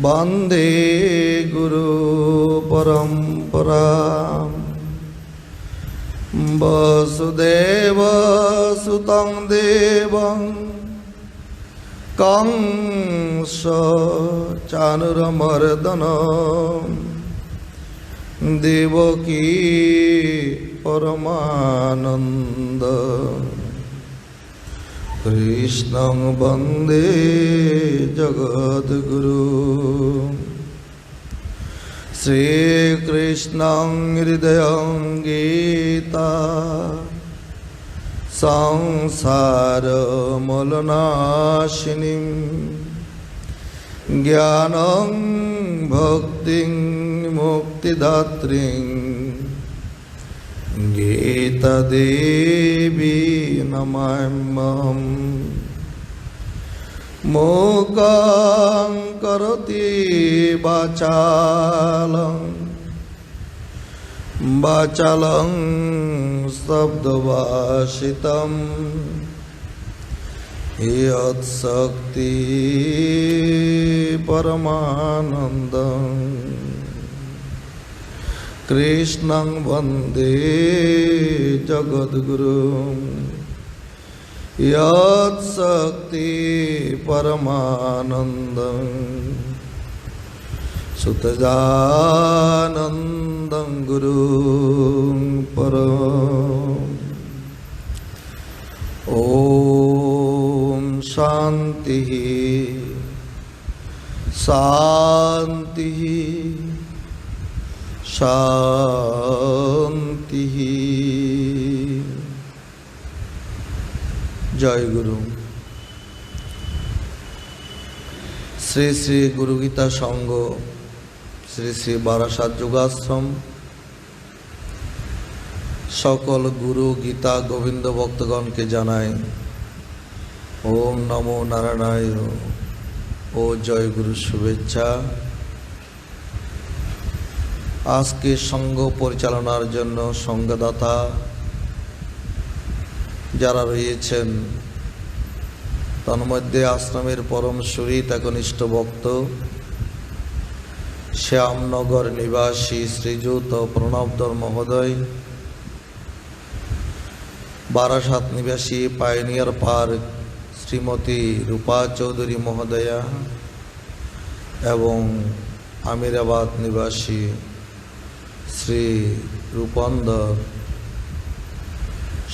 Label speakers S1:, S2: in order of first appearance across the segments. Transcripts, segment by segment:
S1: वन्दे गुरु परम्परां वसुदेवसुतं देवं कंसचाणूरमर्दनं देवकी परमानन्द कृष्णं वन्दे जगद्गुरु श्रीकृष्णं हृदयं गीता संसारमलनाशिनीं ज्ञानं भक्तिं मुक्तिदात्रीं गीता देवी नमाम्यहम् मूकं करोति वाचालं शब्दभाषितं यत्शक्ति परमानन्दम् कृष्णं वन्दे जगद्गुरुं यत्शक्ति परमानन्दं सुतजानन्दं गुरुं परम्। ॐ शान्तिः शान्तिः शांति। जय गुरु। श्री श्री गुरु गीता संघ श्री श्री बारासात योगाश्रम सकल गुरु गीता गोविंद भक्तगण के जानाय ओम नमो नारायणाय ओ जय गुरु शुभेच्छा। आज के संघ परिचालनार जन्य संघदाता যারা রয়েছেন তন্মধ্যে আশ্রমের পরম শরীর একনিষ্ঠ ভক্ত শ্যামনগর নিবাসী শ্রীযুত প্রণবধর মহোদয়, বারাসাত নিবাসী পাইনিয়ার পার্ক শ্রীমতী রূপা চৌধুরী মহোদয়া এবং আমিরাবাদ নিবাসী শ্রী রূপন্দর,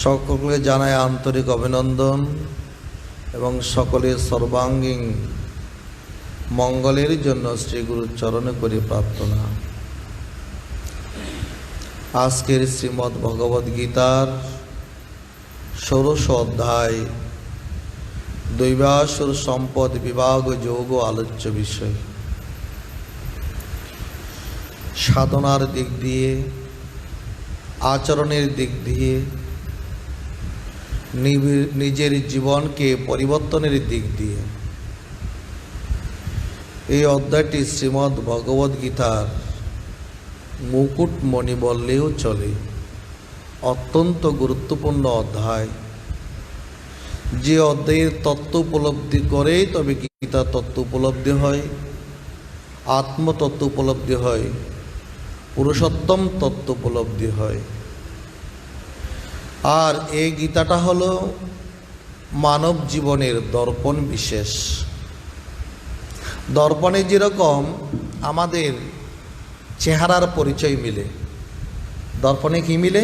S1: সকলকে জানায় আন্তরিক অভিনন্দন এবং সকলের সর্বাঙ্গীন মঙ্গলের জন্য শ্রী গুরুর চরণে করি প্রার্থনা। আজকের শ্রীমদ্ ভগবদ গীতার ১৬ অধ্যায় দৈবাসুর সম্পদ বিভাগ যোগ আলোচ্য বিষয়। সাধনার দিক দিয়ে, আচরণের দিক দিয়ে, নিজের জীবনকে পরিবর্তনের দিক দিয়ে এই অধ্যায়টি শ্রীমদ্ ভগবদ গীতার মুকুটমণি বললেও চলে। অত্যন্ত গুরুত্বপূর্ণ অধ্যায়, যে অধ্যায়ের তত্ত্ব উপলব্ধি করেই তবে গীতার তত্ত্ব উপলব্ধি হয়, আত্মতত্ত্ব উপলব্ধি হয়, পুরুষোত্তম তত্ত্ব উপলব্ধি হয়। আর এই গীতাটা হলো মানব জীবনের দর্পণ বিশেষ। দর্পণে যেরকম আমাদের চেহারার পরিচয় মিলে, দর্পণে কি মিলে?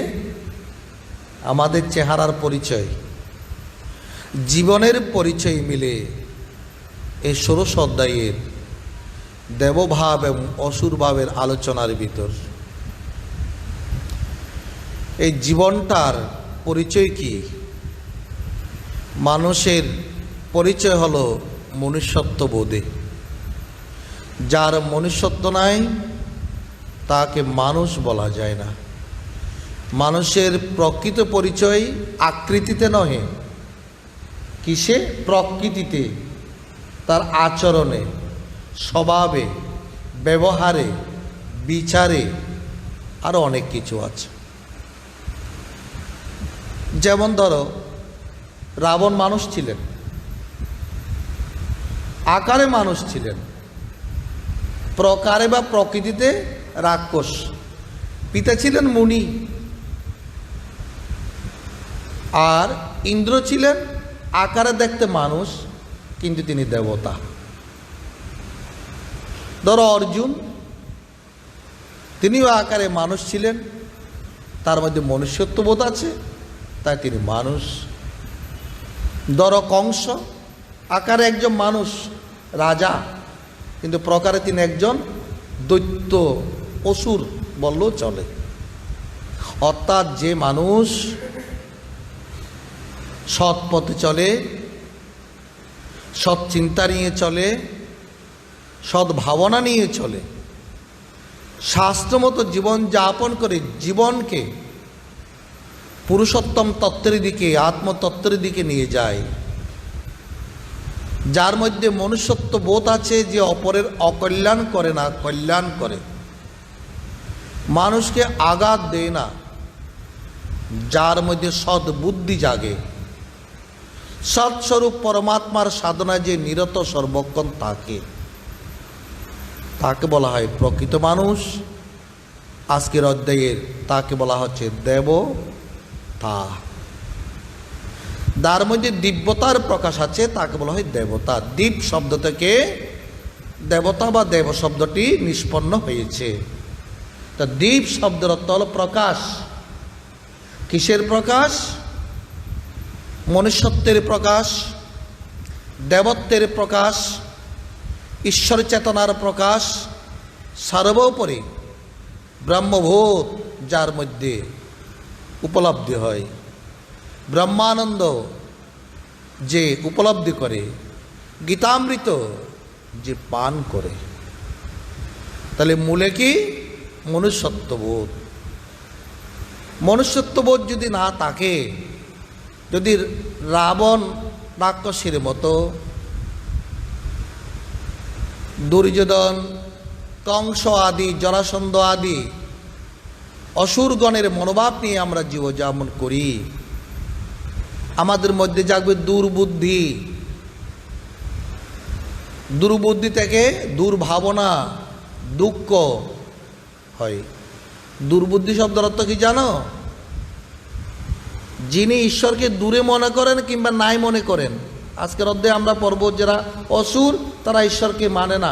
S1: আমাদের চেহারার পরিচয়, জীবনের পরিচয় মিলে এই ১৬ অধ্যায়ের দেবভাব এবং অসুরভাবের আলোচনার ভিতর। এই জীবনটার পরিচয় কি? মানুষের পরিচয় হলো মনুষ্যত্ব বোধে। যার মনুষ্যত্ব নাই তাকে মানুষ বলা যায় না। মানুষের প্রকৃত পরিচয় আকৃতিতে নহে, কিসে? প্রকৃতিতে, তার আচরণে, স্বভাবে, ব্যবহারে, বিচারে, আরও অনেক কিছু আছে। যেমন ধরো রাবণ মানুষ ছিলেন, আকারে মানুষ ছিলেন, প্রকারে বা প্রকৃতিতে রাক্ষস। পিতা ছিলেন মুনি, আর ইন্দ্র ছিলেন আকারে দেখতে মানুষ, কিন্তু তিনি দেবতা। ধরো অর্জুন, তিনিও আকারে মানুষ ছিলেন, তার মধ্যে মনুষ্যত্ববোধ আছে, তাই তিনি মানুষ। ধরো কংস, আকারে একজন মানুষ, রাজা, কিন্তু প্রকারে তিনি একজন দৈত্য, অসুর বললেও চলে। অর্থাৎ যে মানুষ সৎ পথে চলে, সৎ চিন্তা নিয়ে চলে, সৎ ভাবনা নিয়ে চলে, শাস্ত্রমতো জীবন যাপন করে জীবনকে পুরুষোত্তম তত্ত্বের দিকে, আত্মতত্ত্বের দিকে নিয়ে যায়, যার মধ্যে মনুষ্যত্ব বোধ আছে, যে অপরের অকল্যাণ করে না, কল্যাণ করে, মানুষকে আঘাত দেয় না, যার মধ্যে সৎ বুদ্ধি জাগে, সৎস্বরূপ পরমাত্মার সাধনায় যে নিরত সর্বক্ষণ তাকে বলা হয় প্রকৃত মানুষ। আজকের অধ্যায়ের তাকে বলা হচ্ছে দেবতা। যার মধ্যে দিব্যতার প্রকাশ আছে তাকে বলা হয় দেবতা। দীপ শব্দ থেকে দেবতা বা দেব শব্দটি নিষ্পন্ন হয়েছে। তা দীপ শব্দের অর্থ হল প্রকাশ। কিসের প্রকাশ? মনুষ্যত্বের প্রকাশ, দেবত্বের প্রকাশ, ঈশ্বর চেতনার প্রকাশ, সর্বোপরি ব্রহ্মবোধ যার মধ্যে উপলব্ধি হয়, ব্রহ্মানন্দ যে উপলব্ধি করে, গীতামৃত যে পান করে। তাহলে মূলে কি? মনুষ্যত্ববোধ। মনুষ্যত্ববোধ যদি না থাকে, যদি রাবণ রাক্ষসের মতো, দুর্যোধন, কংস আদি, জরাসন্ধ আদি অসুরগণের মনোভাব নিয়ে আমরা জীবনযাপন করি, আমাদের মধ্যে জাগবে দুর্বুদ্ধি। দুর্বুদ্ধি থেকে দুর্ভাবনা, দুঃখ হয়। দুর্বুদ্ধি শব্দের অর্থ কি জানো? যিনি ঈশ্বরকে দূরে মনে করেন কিংবা নাই মনে করেন। আজকের অধ্যায়ে আমরা পড়ব যারা অসুর, তারা ঈশ্বরকে মানে না,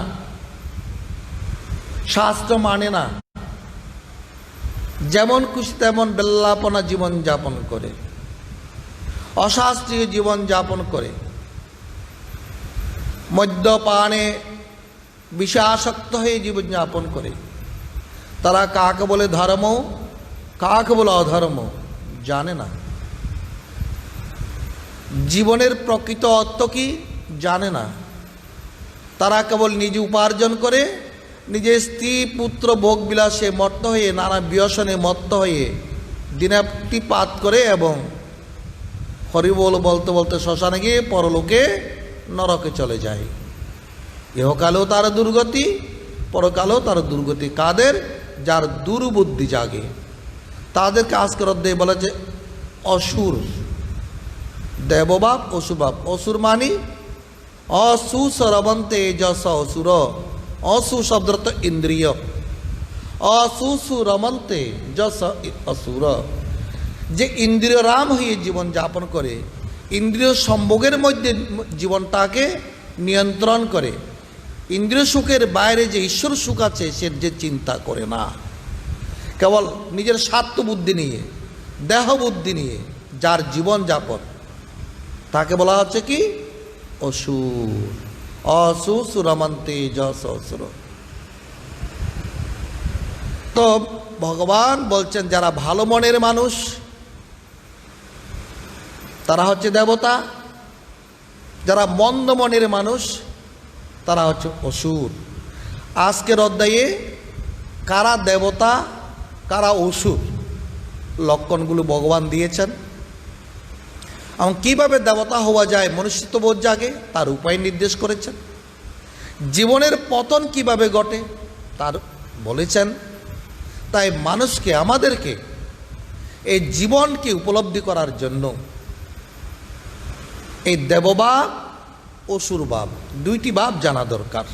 S1: শাস্ত্র মানে না, যেমন খুশি তেমন বেল্লাপনা জীবন যাপন করে, অশাস্ত্রীয় জীবন যাপন করে, মদ্যপানে বিষাসক্ত হয়ে জীবন যাপন করে। তারা কাকে বলে ধর্ম, কাকে বলে অধর্ম জানে না। জীবনের প্রকৃত অর্থ কি জানে না। তারা কেবল নিজে উপার্জন করে, নিজের স্ত্রী পুত্র ভোগ বিলাসে মত্ত হয়ে, নানা ব্যসনে মত্ত হয়ে দিনাতিপাত করে এবং হরিবোল বলতে বলতে শ্মশানে গিয়ে পরলোকে নরকে চলে যায়। ইহকালেও তার দুর্গতি, পরকালেও তার দুর্গতি। কাদের? যার দুর্বুদ্ধি জাগে, তাদেরকে আজকের অধ্যায়ে বলা যে অসুর। দেববাপ, অসুবাপ। অসুর মানি অসুসরবন্তে যশ অসুর। অসু শব্দ তো ইন্দ্রিয়। অসুসুরমন্তে যশ অসুর, যে ইন্দ্রিয় রাম হয়ে জীবন যাপন করে, ইন্দ্রিয় সম্ভোগের মধ্যে জীবনটাকে নিয়ন্ত্রণ করে, ইন্দ্রিয় সুখের বাইরে যে ঈশ্বর সুখ আছে সে যে চিন্তা করে না, কেবল নিজের স্বার্থ বুদ্ধি নিয়ে, দেহ বুদ্ধি নিয়ে যার জীবন যাপন, তাকে বলা হচ্ছে কি? অসুর। অসুসুরমন্তে যশ অসুর। তো ভগবান বলছেন যারা ভালো মনের মানুষ তারা হচ্ছে দেবতা, যারা মন্দ মনের মানুষ তারা হচ্ছে অসুর। আজকের অধ্যায়ে কারা দেবতা কারা অসুর লক্ষণগুলো ভগবান দিয়েছেন, এবং কীভাবে দেবতা হওয়া যায়, মনুষ্যত্ববোধ জাগে, তার উপায় নির্দেশ করেছেন। জীবনের পতন কিভাবে ঘটে তার বলেছেন। তাই মানুষকে, আমাদেরকে এই জীবনকে উপলব্ধি করার জন্য এই দেববা অসুর ভাব, দুইটি ভাব জানা দরকার।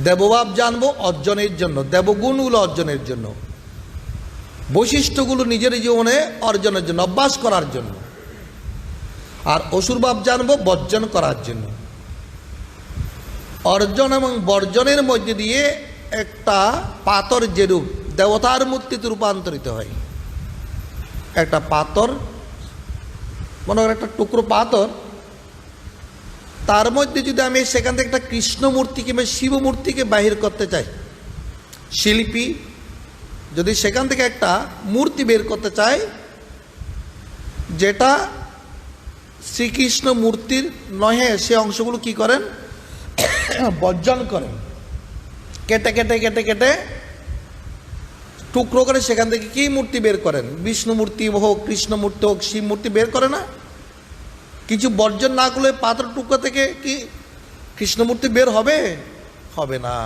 S1: দেবভাব জানবো অর্জনের জন্য, দেবগুণগুলো অর্জনের জন্য, বৈশিষ্ট্যগুলো নিজের জীবনে অর্জনের জন্য, অভ্যাস করার জন্য। আর অসুর ভাব জানবো বর্জন করার জন্য। অর্জন এবং বর্জনের মধ্যে দিয়ে একটা পাথর যেরূপ দেবতার মূর্তিতে রূপান্তরিত হয়। একটা পাথর, মনে করেন একটা টুকরো পাথর, তার মধ্যে যদি আমি সেখান থেকে একটা কৃষ্ণ মূর্তি কিংবা শিব মূর্তিকে বাহির করতে চাই, শিল্পী যদি সেখান থেকে একটা মূর্তি বের করতে চায় যেটা শ্রীকৃষ্ণ মূর্তির নহে, সে অংশগুলো কি করেন? বর্জন করেন, কেটে কেটে কেটে কেটে টুকরো করে সেখান থেকে কি মূর্তি বের করেন? বিষ্ণু মূর্তি হোক, কৃষ্ণ মূর্তি হোক, শিব মূর্তি বের করে না? কিছু বর্জন না করলে পাথর টুকরো থেকে কি কৃষ্ণ মূর্তি বের হবে? হবে না।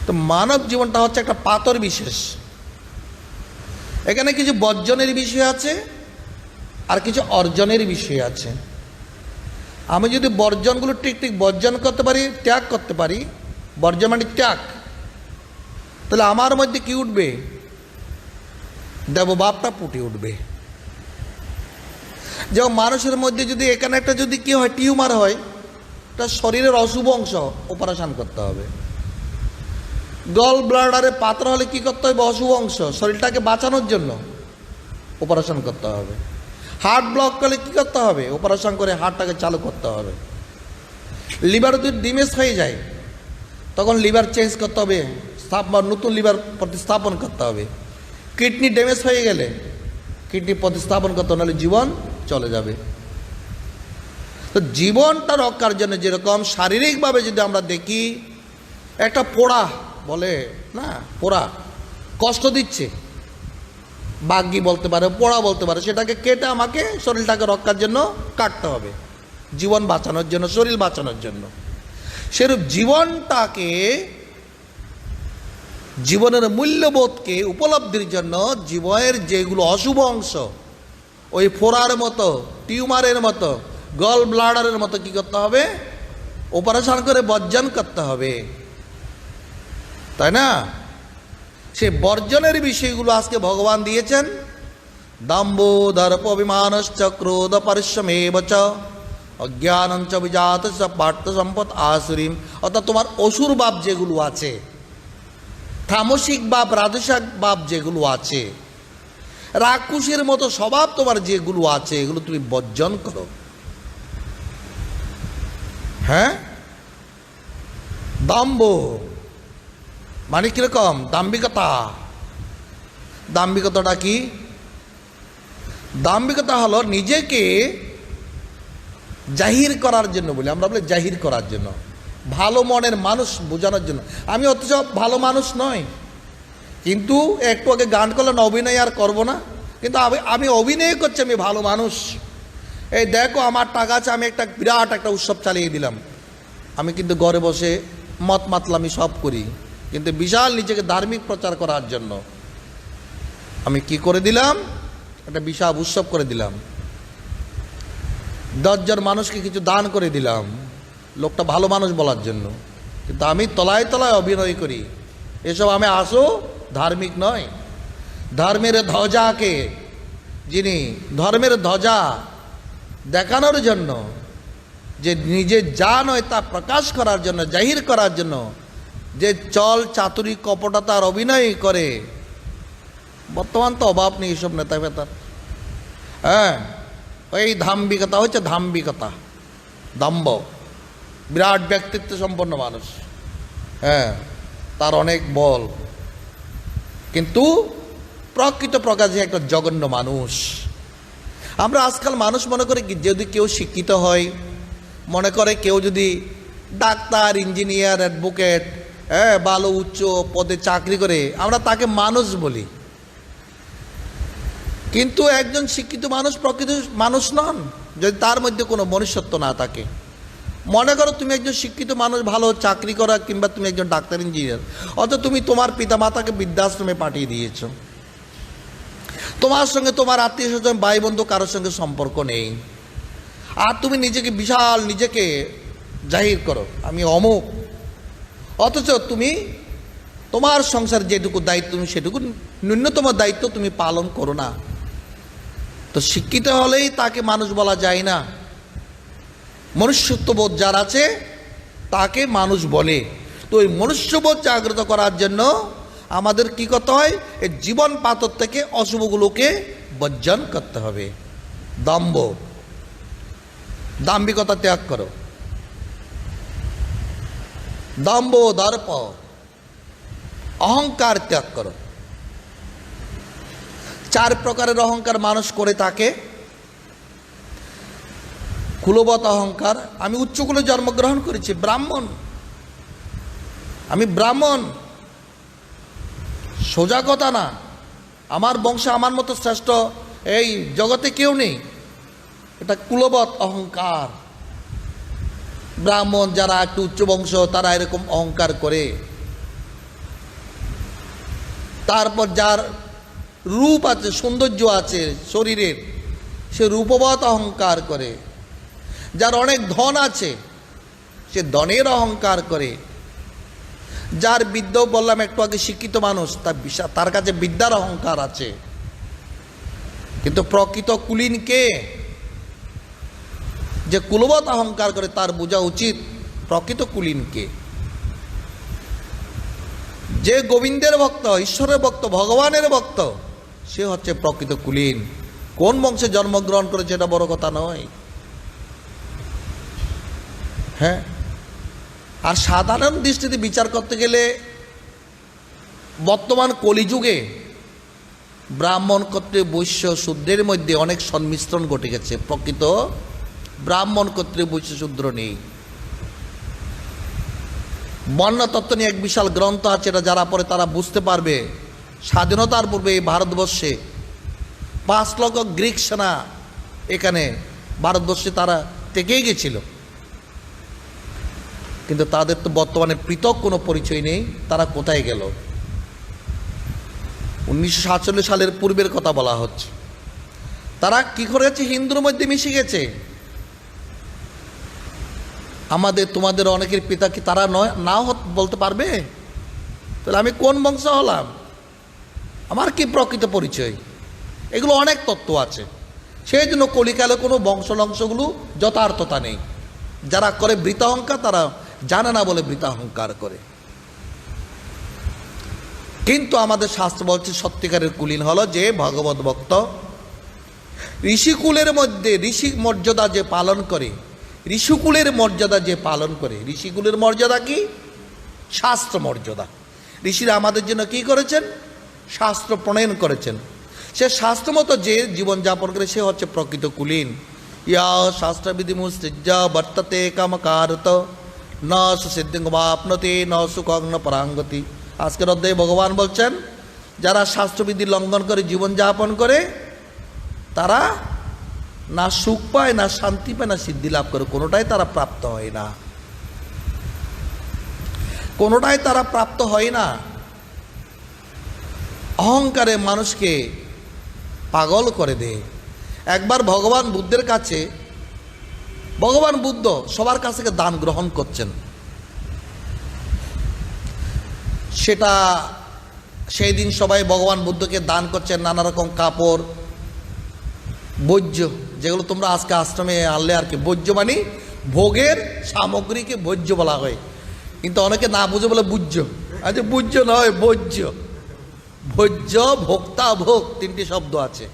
S1: তো মানব জীবনটা হচ্ছে একটা পাথর বিশেষ। এখানে কিছু বর্জনের বিষয় আছে আর কিছু অর্জনের বিষয় আছে। আমি যদি বর্জনগুলো ঠিক ঠিক বর্জন করতে পারি, ত্যাগ করতে পারি, বর্জন মানে ত্যাগ, তাহলে আমার মধ্যে কি উঠবে? দেবভাবটা ফুটে উঠবে। যেমন মানুষের মধ্যে যদি এখানে একটা যদি কি হয়, টিউমার হয়, তার শরীরের অশুভ অংশ অপারেশন করতে হবে। গল ব্লাডারে পাথর হলে কি করতে হবে? অশুভ অংশ, শরীরটাকে বাঁচানোর জন্য অপারেশন করতে হবে। হার্ট ব্লক করলে কি করতে হবে? অপারেশন করে হার্টটাকে চালু করতে হবে। লিভার যদি ডিমেজ হয়ে যায় তখন লিভার চেঞ্জ করতে হবে, নতুন লিভার প্রতিস্থাপন করতে হবে। কিডনি ড্যামেজ হয়ে গেলে কিডনি প্রতিস্থাপন করতে, নাহলে জীবন চলে যাবে। তো জীবনটা রক্ষার জন্য যেরকম শারীরিকভাবে যদি আমরা দেখি, একটা পোড়া বলে না, পোড়া কষ্ট দিচ্ছে, বাগ্যি বলতে পারে, পোড়া বলতে পারে, সেটাকে কেটে আমাকে শরীরটাকে রক্ষার জন্য কাটতে হবে, জীবন বাঁচানোর জন্য, শরীর বাঁচানোর জন্য। সেরূপ জীবনটাকে, জীবনের মূল্যবোধকে উপলব্ধির জন্য জীবনের যেগুলো অশুভ অংশ, ওই ফোড়ার মতো, টিউমারের মতো, গল ব্লাডারের মতো কি করতে হবে? অপারেশন করে বর্জন করতে হবে, তাই না? সে বর্জনের বিষয়গুলো আজকে ভগবান দিয়েছেন। দম্ভ দর্প অভিমানশ্চ ক্রোধ পরিশ্রমেব চ অজ্ঞানঞ্চ বিজাত পার্থ সম্পদ আসুরিম। অর্থাৎ তোমার অসুর ভাব যেগুলো আছে, তামসিক ভাব, রাজসিক ভাব যেগুলো আছে, রাক্ষসের মতো স্বভাব তোমার যেগুলো আছে, এগুলো তুমি বর্জন করো। হ্যাঁ, দম্ভ মানে কিরকম? দাম্ভিকতা। দাম্ভিকতাটা কি? দাম্ভিকতা হলো নিজেকে জাহির করার জন্য, বলি আমরা বলি জাহির করার জন্য, ভালো মনের মানুষ বোঝানোর জন্য। আমি অথচ ভালো মানুষ নয়, কিন্তু একটু আগে গান করলেন অভিনয় আর করবো না, কিন্তু আমি অভিনয় করছি আমি ভালো মানুষ। এই দেখো আমার টাকা আছে, আমি একটা বিরাট একটা উৎসব চালিয়ে দিলাম। আমি কিন্তু ঘরে বসে মত মাতলামি সব করি, কিন্তু বিশাল নিজেকে ধার্মিক প্রচার করার জন্য আমি কি করে দিলাম? একটা বিশাল উৎসব করে দিলাম, 10 জন মানুষকে কিছু দান করে দিলাম, লোকটা ভালো মানুষ বলার জন্য, কিন্তু আমি তলায় তলায় অভিনয় করি। এসব আমি আসো ধার্মিক নয়। ধর্মের ধ্বজাকে, যিনি ধর্মের ধ্বজা দেখানোর জন্য, যে নিজে যা নয় তা প্রকাশ করার জন্য, জাহির করার জন্য যে চল চাতুরি কপটতার অভিনয় করে, বর্তমান তো অভাব নেই এসব নেতা ফেতার। হ্যাঁ, ওই ধাম্বিকতা হচ্ছে ধাম্বিকতা, দম্ভ, বিরাট ব্যক্তিত্ব সম্পন্ন মানুষ, হ্যাঁ, তার অনেক বল, কিন্তু প্রকৃত প্রকাশে একটা জঘন্য মানুষ। আমরা আজকাল মানুষ মনে করি কি, যদি কেউ শিক্ষিত হয়, মনে করে কেউ যদি ডাক্তার, ইঞ্জিনিয়ার, অ্যাডভোকেট, হ্যাঁ, ভালো উচ্চ পদে চাকরি করে, আমরা তাকে মানুষ বলি। কিন্তু একজন শিক্ষিত মানুষ প্রকৃত মানুষ নন যদি তার মধ্যে কোনো মনুষ্যত্ব না থাকে। মনে করো তুমি একজন শিক্ষিত মানুষ, ভালো চাকরি করা, কিংবা তুমি একজন ডাক্তার, ইঞ্জিনিয়ার, অথচ তুমি তোমার পিতামাতাকে বৃদ্ধাশ্রমে পাঠিয়ে দিয়েছ, তোমার সঙ্গে তোমার আত্মীয় স্বজন, ভাই বন্ধু কারোর সঙ্গে সম্পর্ক নেই, আর তুমি নিজেকে বিশাল নিজেকে জাহির করো আমি অমুক, অথচ তুমি তোমার সংসার যেটুকু দায়িত্ব তুমি সেটুকু ন্যূনতম দায়িত্ব তুমি পালন করো না। তো শিক্ষিত হলেই তাকে মানুষ বলা যায় না। মনুষ্যত্ববোধ যার আছে তাকে মানুষ বলে। তো ওই মনুষ্যবোধ জাগ্রত করার জন্য আমাদের কি করতে হয়? এই জীবন পাথর থেকে অশুভগুলোকে বর্জন করতে হবে। দম্ভ, দাম্ভিকতা ত্যাগ করো। দম্ভ, দর্প, অহংকার ত্যাগ করো। 4 প্রকারের অহংকার মানুষ করে থাকে। কুলবত অহংকার, আমি উচ্চকুলে জন্মগ্রহণ করেছি, ব্রাহ্মণ, আমি ব্রাহ্মণ, সোজা কথা না, আমার বংশে আমার মতো শ্রেষ্ঠ এই জগতে কেউ নেই, এটা কুলবত অহংকার। ব্রাহ্মণ যারা একটু উচ্চ বংশ তারা এরকম অহংকার করে। তারপর যার রূপ আছে, সৌন্দর্য আছে শরীরের, সে রূপবত অহংকার করে। যার অনেক ধন আছে সে ধনের অহংকার করে। যার বিদ্যা, বললাম একটু আগে, শিক্ষিত মানুষ, তার কাছে বিদ্যার অহংকার আছে। কিন্তু প্রকৃত কুলীন কে? যে কুলবত অহংকার করে তার বোঝা উচিত প্রকৃত কুলীন কে। যে গোবিন্দের ভক্ত, ঈশ্বরের ভক্ত, ভগবানের ভক্ত, সে হচ্ছে প্রকৃত কুলীন। কোন বংশে জন্মগ্রহণ করেছে এটা বড় কথা নয়। হ্যাঁ, আর সাধারণ দৃষ্টিতে বিচার করতে গেলে বর্তমান কলিযুগে ব্রাহ্মণ কর্তৃক বৈশ্য শূদ্রের মধ্যে অনেক সংমিশ্রণ ঘটে গেছে। প্রকৃত ব্রাহ্মণ কর্তৃক বৈশ্য শূদ্র নেই। বর্ণতত্ত্ব নিয়ে এক বিশাল গ্রন্থ আছে, এটা যারা পড়ে তারা বুঝতে পারবে। স্বাধীনতার পূর্বে এই ভারতবর্ষে 5 লক্ষ গ্রিক সেনা এখানে ভারতবর্ষে তারা থেকেই গেছিল, কিন্তু তাদের তো বর্তমানে পৃথক কোনো পরিচয় নেই। তারা কোথায় গেল? 1947 সালের পূর্বের কথা বলা হচ্ছে। তারা কি করে গেছে? হিন্দুর মধ্যে মিশে গেছে। আমাদের তোমাদের অনেকের পিতা কি তারা নয় নাও বলতে পারবে? তাহলে আমি কোন বংশ হলাম? আমার কি প্রকৃত পরিচয়? এগুলো অনেক তত্ত্ব আছে। সেই জন্য কলিকালে কোনো বংশলংশগুলো যথার্থতা নেই। যারা করে বৃতাহংকার তারা জানে না বলে বৃতাহংকার করে। কিন্তু আমাদের শাস্ত্র বলছে সত্যিকারের কুলীন হলো যে ভগবত ভক্ত, ঋষিকুলের মধ্যে ঋষি মর্যাদা যে পালন করে, ঋষিকুলের মর্যাদা যে পালন করে। ঋষিকুলের মর্যাদা কি? শাস্ত্র মর্যাদা। ঋষিরা আমাদের জন্য কি করেছেন? শাস্ত্র প্রণয়ন করেছেন। সে শাস্ত্র মতো যে জীবনযাপন করে সে হচ্ছে প্রকৃত কুলীন। ইয়া শাস্ত্রবিধিমুসৃজ্য বর্ততে কামকারত ন সুসিদ্ধিংবাপ্নতি ন সুখং ন পরাঙ্গতি। আজকের অধ্যায়ে ভগবান বলছেন যারা শাস্ত্রবিধি লঙ্ঘন করে জীবনযাপন করে তারা না সুখ পায়, না শান্তি পায়, না সিদ্ধি লাভ করে। কোনোটাই তারা প্রাপ্ত হয় না, কোনোটাই তারা প্রাপ্ত হয় না। অহংকারে মানুষকে পাগল করে দেয়। একবার ভগবান বুদ্ধের কাছে, ভগবান বুদ্ধ সবার কাছ থেকে দান গ্রহণ করছেন। সেটা সেই দিন সবাই ভগবান বুদ্ধকে দান করছেন নানা রকম কাপড়, ভোজ্য, যেগুলো তোমরা আজকে আশ্রমে আনলে আর কি। ভোজ্য মানে ভোগের সামগ্রীকে ভোজ্য বলা হয়, কিন্তু অনেকে না বুঝে বলে বুজ্য। আচ্ছা, বুজ্য নয়, ভোজ্য। ভোজ্য, ভোক্তা, ভোগ, 3টি শব্দ আছে।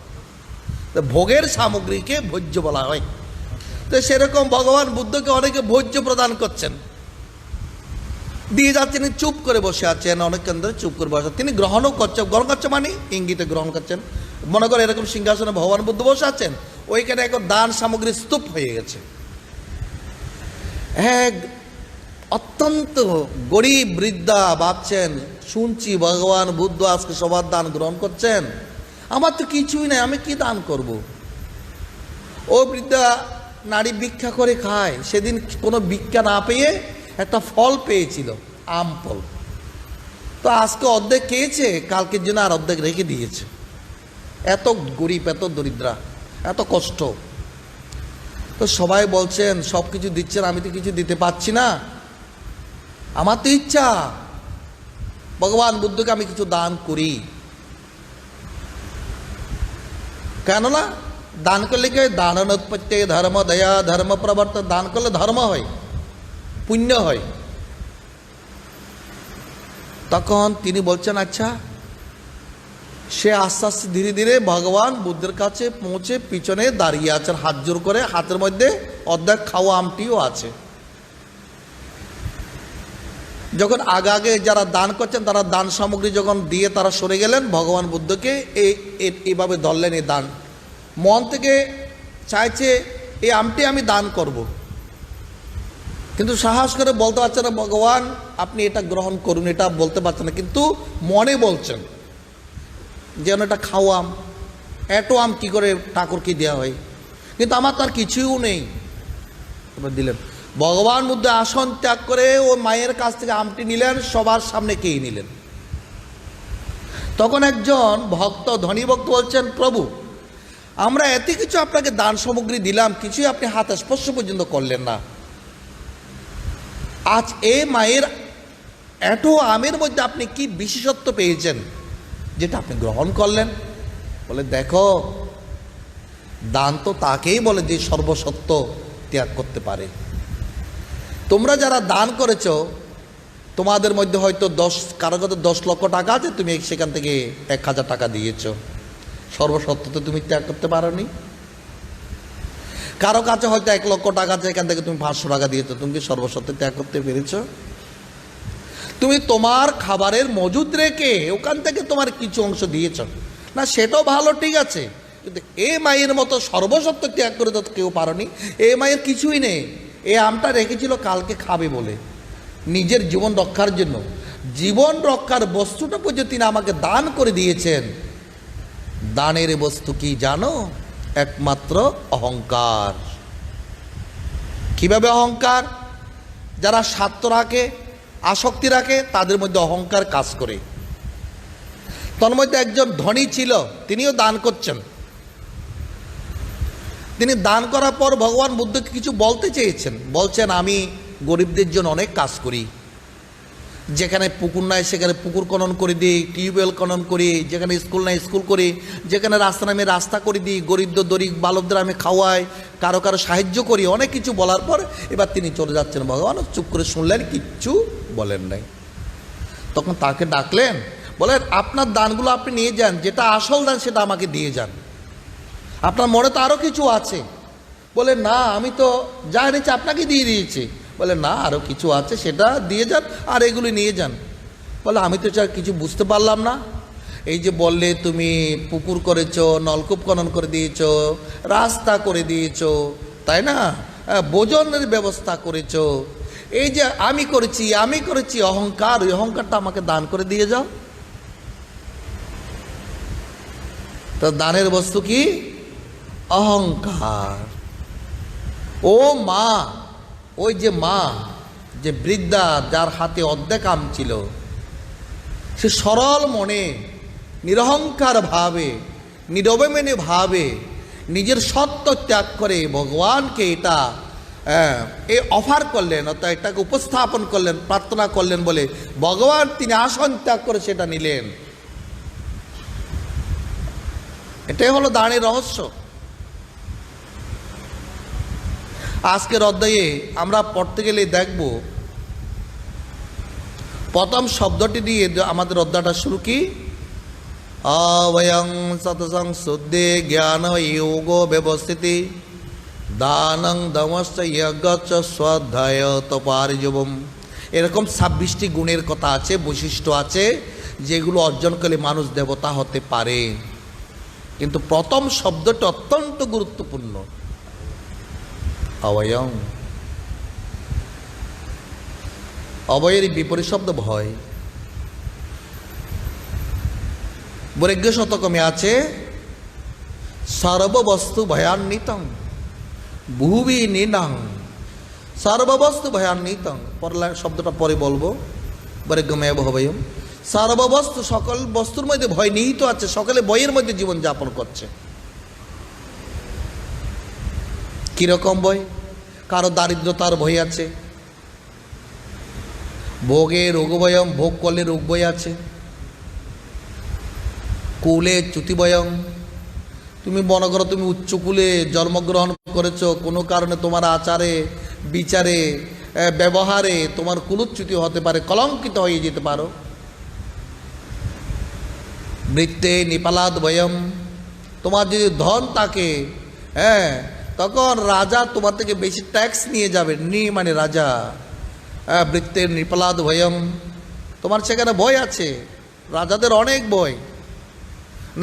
S1: তো ভোগের সামগ্রীকে ভোজ্য বলা হয়। তো সেরকম ভগবান বুদ্ধকে অনেকে ভোজ্য প্রদান করছেন, দিয়ে যাচ্ছেন, চুপ করে বসে আছেন। অনেক কেন্দ্রে চুপ করে বসে, তিনি গ্রহণও করছেন। গ্রহণ করছে মানে ইঙ্গিতে গ্রহণ করছেন। মনে করে এরকম সিংহাসনে ভগবান বুদ্ধ বসে আছেন, ওইখানে এখন দান সামগ্রী স্তূপ হয়ে গেছে। এক অত্যন্ত গরিব বৃদ্ধা ভাবছেন, শুনছি ভগবান বুদ্ধ আজকে সবার দান গ্রহণ করছেন, আমার তো কিছুই নাই, আমি কি দান করব। ও বৃদ্ধা নারী ভিক্ষা করে খায়। সেদিন কোনো ভিক্ষা না পেয়ে একটা ফল পেয়েছিল, আম ফল। তো আজকে অর্ধেক খেয়েছে, কালকের জন্য আর অর্ধেক রেখে দিয়েছে। এত গরিব, এত দরিদ্রা, এত কষ্ট। তো সবাই বলছেন সব কিছু দিচ্ছেন, আমি তো কিছু দিতে পারছি না, আমার তো ইচ্ছা ভগবান বুদ্ধকে আমি কিছু দান করি। কেননা দান করলে কি হয়? দানোৎপত্তি ধর্ম দয়া ধর্ম প্রবর্তন, দান করলে ধর্ম হয়, পুণ্য হয়। তখন তিনি বলছেন আচ্ছা। সে আস্তে আস্তে ধীরে ধীরে ভগবান বুদ্ধের কাছে পৌঁছে পিছনে দাঁড়িয়ে আছেন, হাত জোর করে, হাতের মধ্যে অর্ধেক খাওয়া আমটিও আছে। যখন আগে যারা দান করছেন তারা দান সামগ্রী যখন দিয়ে তারা সরে গেলেন, ভগবান বুদ্ধকে এইভাবে ধরলেন। এই দান মন থেকে চাইছে এই আমটি আমি দান করব, কিন্তু সাহস করে বলতে পারছে না, ভগবান আপনি এটা গ্রহণ করুন, এটা বলতে পারছেন না, কিন্তু মনে বলছেন যেন এটা খাওয়া আম, এটো আম কী করে ঠাকুরকে দেওয়া হয়, কিন্তু আমার তার কিছুও নেই। এবার দিলেন ভগবান বুদ্ধ আসন ত্যাগ করে ও মায়ের কাছ থেকে আমটি নিলেন, সবার সামনে কেই নিলেন। তখন একজন ভক্ত, ধনী ভক্ত বলছেন, প্রভু আমরা এত কিছু আপনাকে দান সামগ্রী দিলাম, কিছুই আপনি হাত স্পর্শ পর্যন্ত করলেন না, আজ এই মায়ের এটো আমের মধ্যে আপনি কি বিশেষত্ব পেয়েছেন যেটা আপনি গ্রহণ করলেন? বলে দেখো, দান তো তাকেই বলে যে সর্বসত্ব ত্যাগ করতে পারে। তোমরা যারা দান করেছ, তোমাদের মধ্যে হয়তো কারো কাছে 10 লক্ষ টাকা আছে, তুমি সেখান থেকে 1000 টাকা দিয়েছ, সর্বসত্ব তো তুমি ত্যাগ করতে পারোনি। কারো কাছে হয়তো 1 লক্ষ টাকা আছে, এখান থেকে তুমি 500 টাকা দিয়েছ, তুমি কি সর্বসত্ব ত্যাগ করতে পেরেছ? তুমি তোমার খাবারের মজুদ রেখে ওখান থেকে তোমার কিছু অংশ দিয়েছ না, সেটাও ভালো, ঠিক আছে, কিন্তু এ মায়ের মতো সর্বসত্ব ত্যাগ করে তো কেউ পারোনি। এ মায়ের কিছুই নেই, এই আমটা রেখেছিল কালকে খাবে বলে, নিজের জীবন রক্ষার জন্য। জীবন রক্ষার বস্তুটা পর্যন্ত তিনি আমাকে দান করে দিয়েছেন। দানের বস্তু কি জানো? একমাত্র অহংকার। কিভাবে অহংকার? যারা স্বার্থ রাখে, আসক্তি রাখে, তাদের মধ্যে অহংকার কাজ করে। তার মধ্যে একজন ধনী ছিল, তিনিও দান করছেন। তিনি দান করার পর ভগবান বুদ্ধকে কিছু বলতে চেয়েছেন, বলছেন আমি গরিবদের জন্য অনেক কাজ করি, যেখানে পুকুর নাই সেখানে পুকুর খনন করে দিই, টিউবওয়েল খনন করি, যেখানে স্কুল নাই স্কুল করি, যেখানে রাস্তা নাই আমি রাস্তা করে দিই, গরিব দরিব বালকদের আমি খাওয়াই, কারো কারো সাহায্য করি, অনেক কিছু বলার পর এবার তিনি চলে যাচ্ছেন। ভগবান চুপ করে শুনলেন, কিচ্ছু বলেন নাই। তখন তাকে ডাকলেন, বলেন আপনার দানগুলো আপনি নিয়ে যান, যেটা আসল দান সেটা আমাকে দিয়ে যান, আপনার মনে তো আরও কিছু আছে। বলে না, আমি তো যা এনেছি আপনাকে দিয়ে দিয়েছি। বলে না, আরও কিছু আছে, সেটা দিয়ে যান, আর এগুলি নিয়ে যান। বলে আমি তো কিছু বুঝতে পারলাম না। এই যে বললে তুমি পুকুর করেছো, নলকূপ খনন করে দিয়েছো, রাস্তা করে দিয়েছো, তাই না, ভোজনের ব্যবস্থা করেছো, এই যে আমি করেছি অহংকার, ওই অহংকারটা আমাকে দান করে দিয়ে যাও। তো দানের বস্তু কি? অহংকার। ও মা, ওই যে মা, যে বৃদ্ধা, যার হাতে অর্ধেক আম ছিল, সে সরল মনে নিরহংকার ভাবে, নিরবেমেনে ভাবে, নিজের সত্য ত্যাগ করে ভগবানকে এটা এই অফার করলেন, অর্থাৎ এটাকে উপস্থাপন করলেন, প্রার্থনা করলেন বলে ভগবান তিনি আসন ত্যাগ করে সেটা নিলেন। এটাই হলো দানের রহস্য। আজকের অধ্যায়ে আমরা পড়তে গেলে দেখব, প্রথম শব্দটি দিয়ে আমাদের অধ্যায়টা শুরু। কি? অবয়ং সতসং শুদ্ধে জ্ঞান যোগ ব্যবস্থিতি দানং দমশ্চ যজ্ঞ স্বাধ্যায় তপার্জবম। এরকম 26টি গুণের কথা আছে, বৈশিষ্ট্য আছে, যেগুলো অর্জন করলে মানুষ দেবতা হতে পারে। কিন্তু প্রথম শব্দটি অত্যন্ত গুরুত্বপূর্ণ। অবয়ং, অবয়ের বিপরীত শব্দ ভয়। বৈরাগ্য শতকমে আছে সর্ববস্তু ভয়ান্বিতং ভুবি নিনাং, সর্ববস্তু ভয়ান্বিতং। পরলা শব্দটা পরে বলবো। বৈরাগ্যময় ভবয়ম, সর্ববস্তু, সকল বস্তুর মধ্যে ভয় নিহিত আছে, সকলে ভয়ের মধ্যে জীবন যাপন করছে। কীরকম ভয়? কারো দারিদ্রতার ভয় আছে, ভোগে রোগ ভয়ম, ভোগ করলে রোগ ভয় আছে, কুলে চ্যুতি ভয়ম, তুমি মনে করো তুমি উচ্চকুলে জন্মগ্রহণ করেছো, কোনো কারণে তোমার আচারে বিচারে ব্যবহারে তোমার কুলচ্যুতি হতে পারে, কলঙ্কিত হয়ে যেতে পারো। বৃত্তে নিপালাদ ভয়ম, তোমার যদি ধন থাকে, হ্যাঁ, তখন রাজা তোমার থেকে বেশি ট্যাক্স নিয়ে যাবে, মানে রাজা। বৃত্তের নিপালাদ ভয়ম, তোমার সেখানে ভয় আছে, রাজাদের অনেক ভয়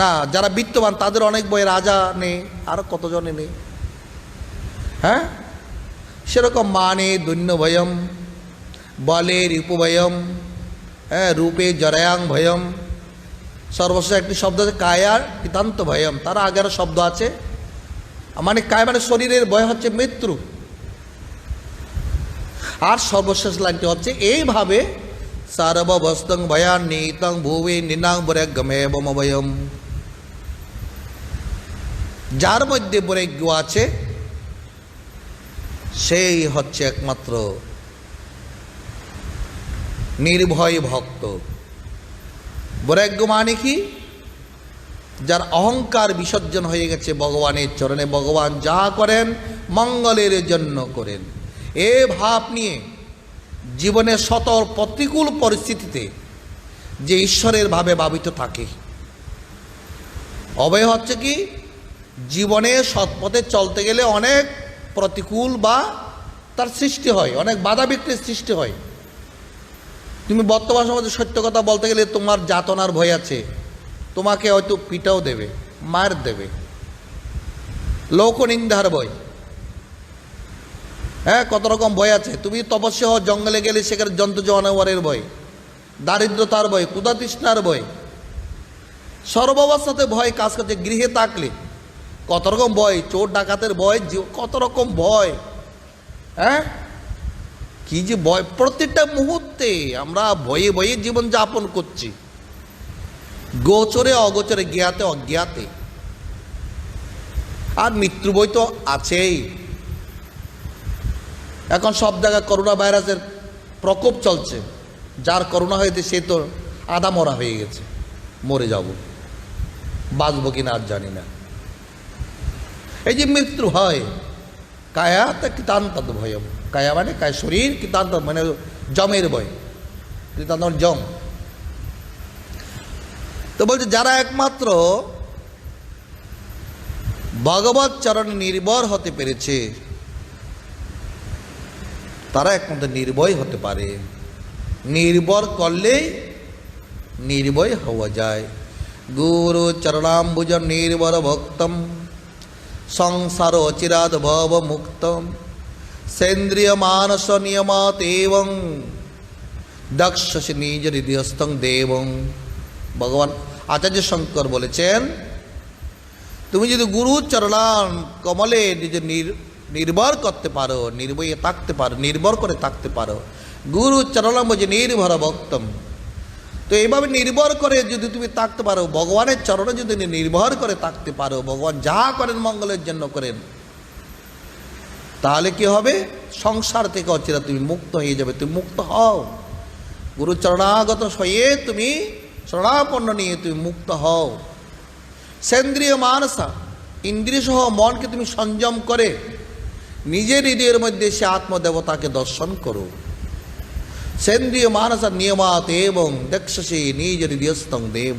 S1: না, যারা বিত্তবান তাদের অনেক ভয়, রাজা নেই, আরো কতজনে নেই। হ্যাঁ, সেরকম মানে দৈন্য ভয়ম, বলে রিপুভয়ম, হ্যাঁ, রূপে জরায়াং ভয়ম। সর্বশেষ একটি শব্দ আছে কায়ার কৃতান্ত ভয়ম, তার আগের শব্দ আছে, মানে কায় মানে শরীরের ভয় হচ্ছে মৃত্যু। আর সর্বশেষ লাইনটি হচ্ছে এইভাবে সার্ববস্তং ভয়ান নিতং ভুবি নিনাং বৈরাগ্যমে ভয়ম, যার মধ্যে বৈরাগ্য আছে সেই হচ্ছে একমাত্র নির্ভয় ভক্ত। বৈরাগ্য মানে কি? যার অহংকার বিসর্জন হয়ে গেছে ভগবানের চরণে, ভগবান যা করেন মঙ্গলের জন্য করেন, এ ভাব নিয়ে জীবনের শত প্রতিকূল পরিস্থিতিতে যে ঈশ্বরের ভাবে ভাবিত থাকে। অভয় হচ্ছে কি, জীবনে সৎপথে চলতে গেলে অনেক প্রতিকূল বা তার সৃষ্টি হয়, অনেক বাধা বিঘ্নের সৃষ্টি হয়। তুমি বর্তমান সমাজে সত্য কথা বলতে গেলে তোমার যাতনার ভয় আছে, তোমাকে হয়তো পিটাও দেবে, মার দেবে, লোকনিন্দার ভয়, হ্যাঁ, কত রকম ভয় আছে। তুমি তপস্যা হও, জঙ্গলে গেলে সেখানে জন্তু জানোয়ারের ভয়, দারিদ্রতার ভয়, ক্ষুধা তৃষ্ণার ভয়, সর্বাবস্থাতে ভয় কাজ করছে। গৃহে থাকলে কত রকম ভয়, চোর ডাকাতের ভয়, কত রকম ভয়, হ্যাঁ, কি যে ভয়। প্রত্যেকটা মুহূর্তে আমরা ভয়ে ভয়ে জীবন যাপন করছি, গোচরে অগোচরে, জ্ঞাতে অজ্ঞাতে। আর মৃত্যু ভয় তো আছেই। এখন সব জায়গায় করোনা ভাইরাসের প্রকোপ চলছে, যার করোনা হয়েছে সে তো আধা মরা হয়ে গেছে, মরে যাব, বাঁচব কিনা আর জানি না। এই যে মৃত্যু হয়, কায়া তা কৃতান্ত ভয়ম, কায়া মানে কায় শরীর, কৃতান্ত মানে জমের ভয়, কৃতান্ত জম। তো বলছে যারা একমাত্র ভগবত চরণে নির্ভর হতে পেরেছে তারা একমাত্র নির্ভয় হতে পারে। নির্ভর করলেই নির্ভয় হওয়া যায়। গুরু চরণাম্বুজ নির্ভর ভক্তম সংসার অচিরাদ ভব মুক্তম সেন্দ্রিয় মানস নিয়মাত এবং দক্ষ নিজ হৃদয়স্থং দেবং। ভগবান আচার্য শঙ্কর বলেছেন, তুমি যদি গুরু চরণান কমলে নিজে নির্ভর করতে পারো, নির্ভয়ে থাকতে পারো, নির্ভর করে থাকতে পারো, গুরু চরণাম যে নির্ভর ভক্তম, তো এইভাবে নির্ভর করে যদি তুমি থাকতে পারো, ভগবানের চরণে যদি নির্ভর করে থাকতে পারো, ভগবান যা করেন মঙ্গলের জন্য করেন, তাহলে কি হবে? সংসার থেকে অচিরা তুমি মুক্ত হয়ে যাবে। তুমি মুক্ত হও, গুরু চরণাগত হয়ে তুমি শরণাপন্ন নিয়ে তুমি মুক্ত হও। সেন্দ্রিয় মানসা, ইন্দ্রিয় সহ মনকে তুমি সংযম করে নিজের হৃদয়ের মধ্যে সে আত্মদেবতাকে দর্শন করো। সেন্দ্রিয় মানসা নিয়মাত এবং দেখছি নিজ হৃদয়স্থং দেব।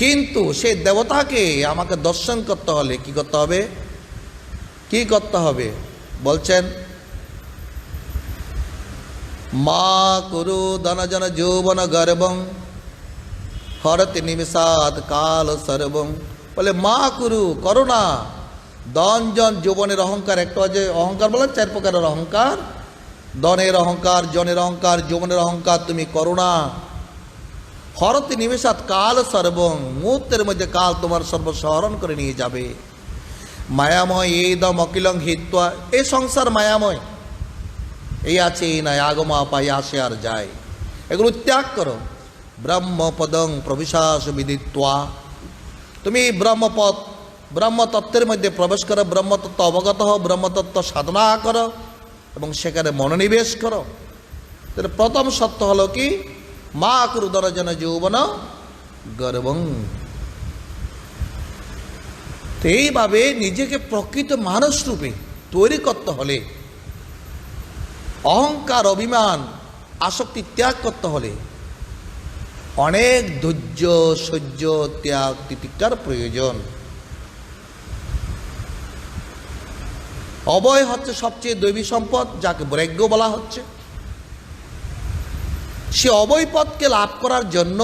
S1: কিন্তু সেই দেবতাকে আমাকে দর্শন করতে হলে কি করতে হবে? কি করতে হবে বলছেন, মা কুরু ধনজন যৌবন গর্বং হরতি নিমিষাদ কাল সর্বং। বলে মা কুরু, করো না। ধনজন যৌবনের অহংকার, একটা যে অহংকার বলেন 4 প্রকারের অহংকার, ধনের অহংকার, জনের অহংকার, যৌবনের অহংকার তুমি করো না। হরতি নিমিষাদ কাল সর্বং, মুহূর্তের মধ্যে কাল তোমার সর্বসহরণ করে নিয়ে যাবে। মায়াময় এই দম অকিলং হিত্বা, এই সংসার মায়াময়, এই আছে এই নাই, আগমা পাই, আসে আর যায়, এগুলো ত্যাগ করো। ব্রহ্মপদং প্রবিশ্বাস বিদিত্বা, তুমি ব্রহ্মপদ ব্রহ্মতত্ত্বের মধ্যে প্রবেশ করো, ব্রহ্মতত্ত্ব অবগত হও, ব্রহ্মতত্ত্ব সাধনা করো এবং সেখানে মনোনিবেশ করো। তাহলে প্রথম সত্য হলো কি, মা ক্রুদরজন যৌবন গর্বং। তো এইভাবে নিজেকে প্রকৃত মানুষ রূপে তৈরি করতে হলে, অহংকার অভিমান আসক্তি ত্যাগ করতে হলে অনেক ধৈর্য সহ্য ত্যাগ তিতিক্ষার প্রয়োজন। অভয় হচ্ছে সবচেয়ে দৈবী সম্পদ, যাকে বৈরাগ্য বলা হচ্ছে। সে অভয় পদকে লাভ করার জন্য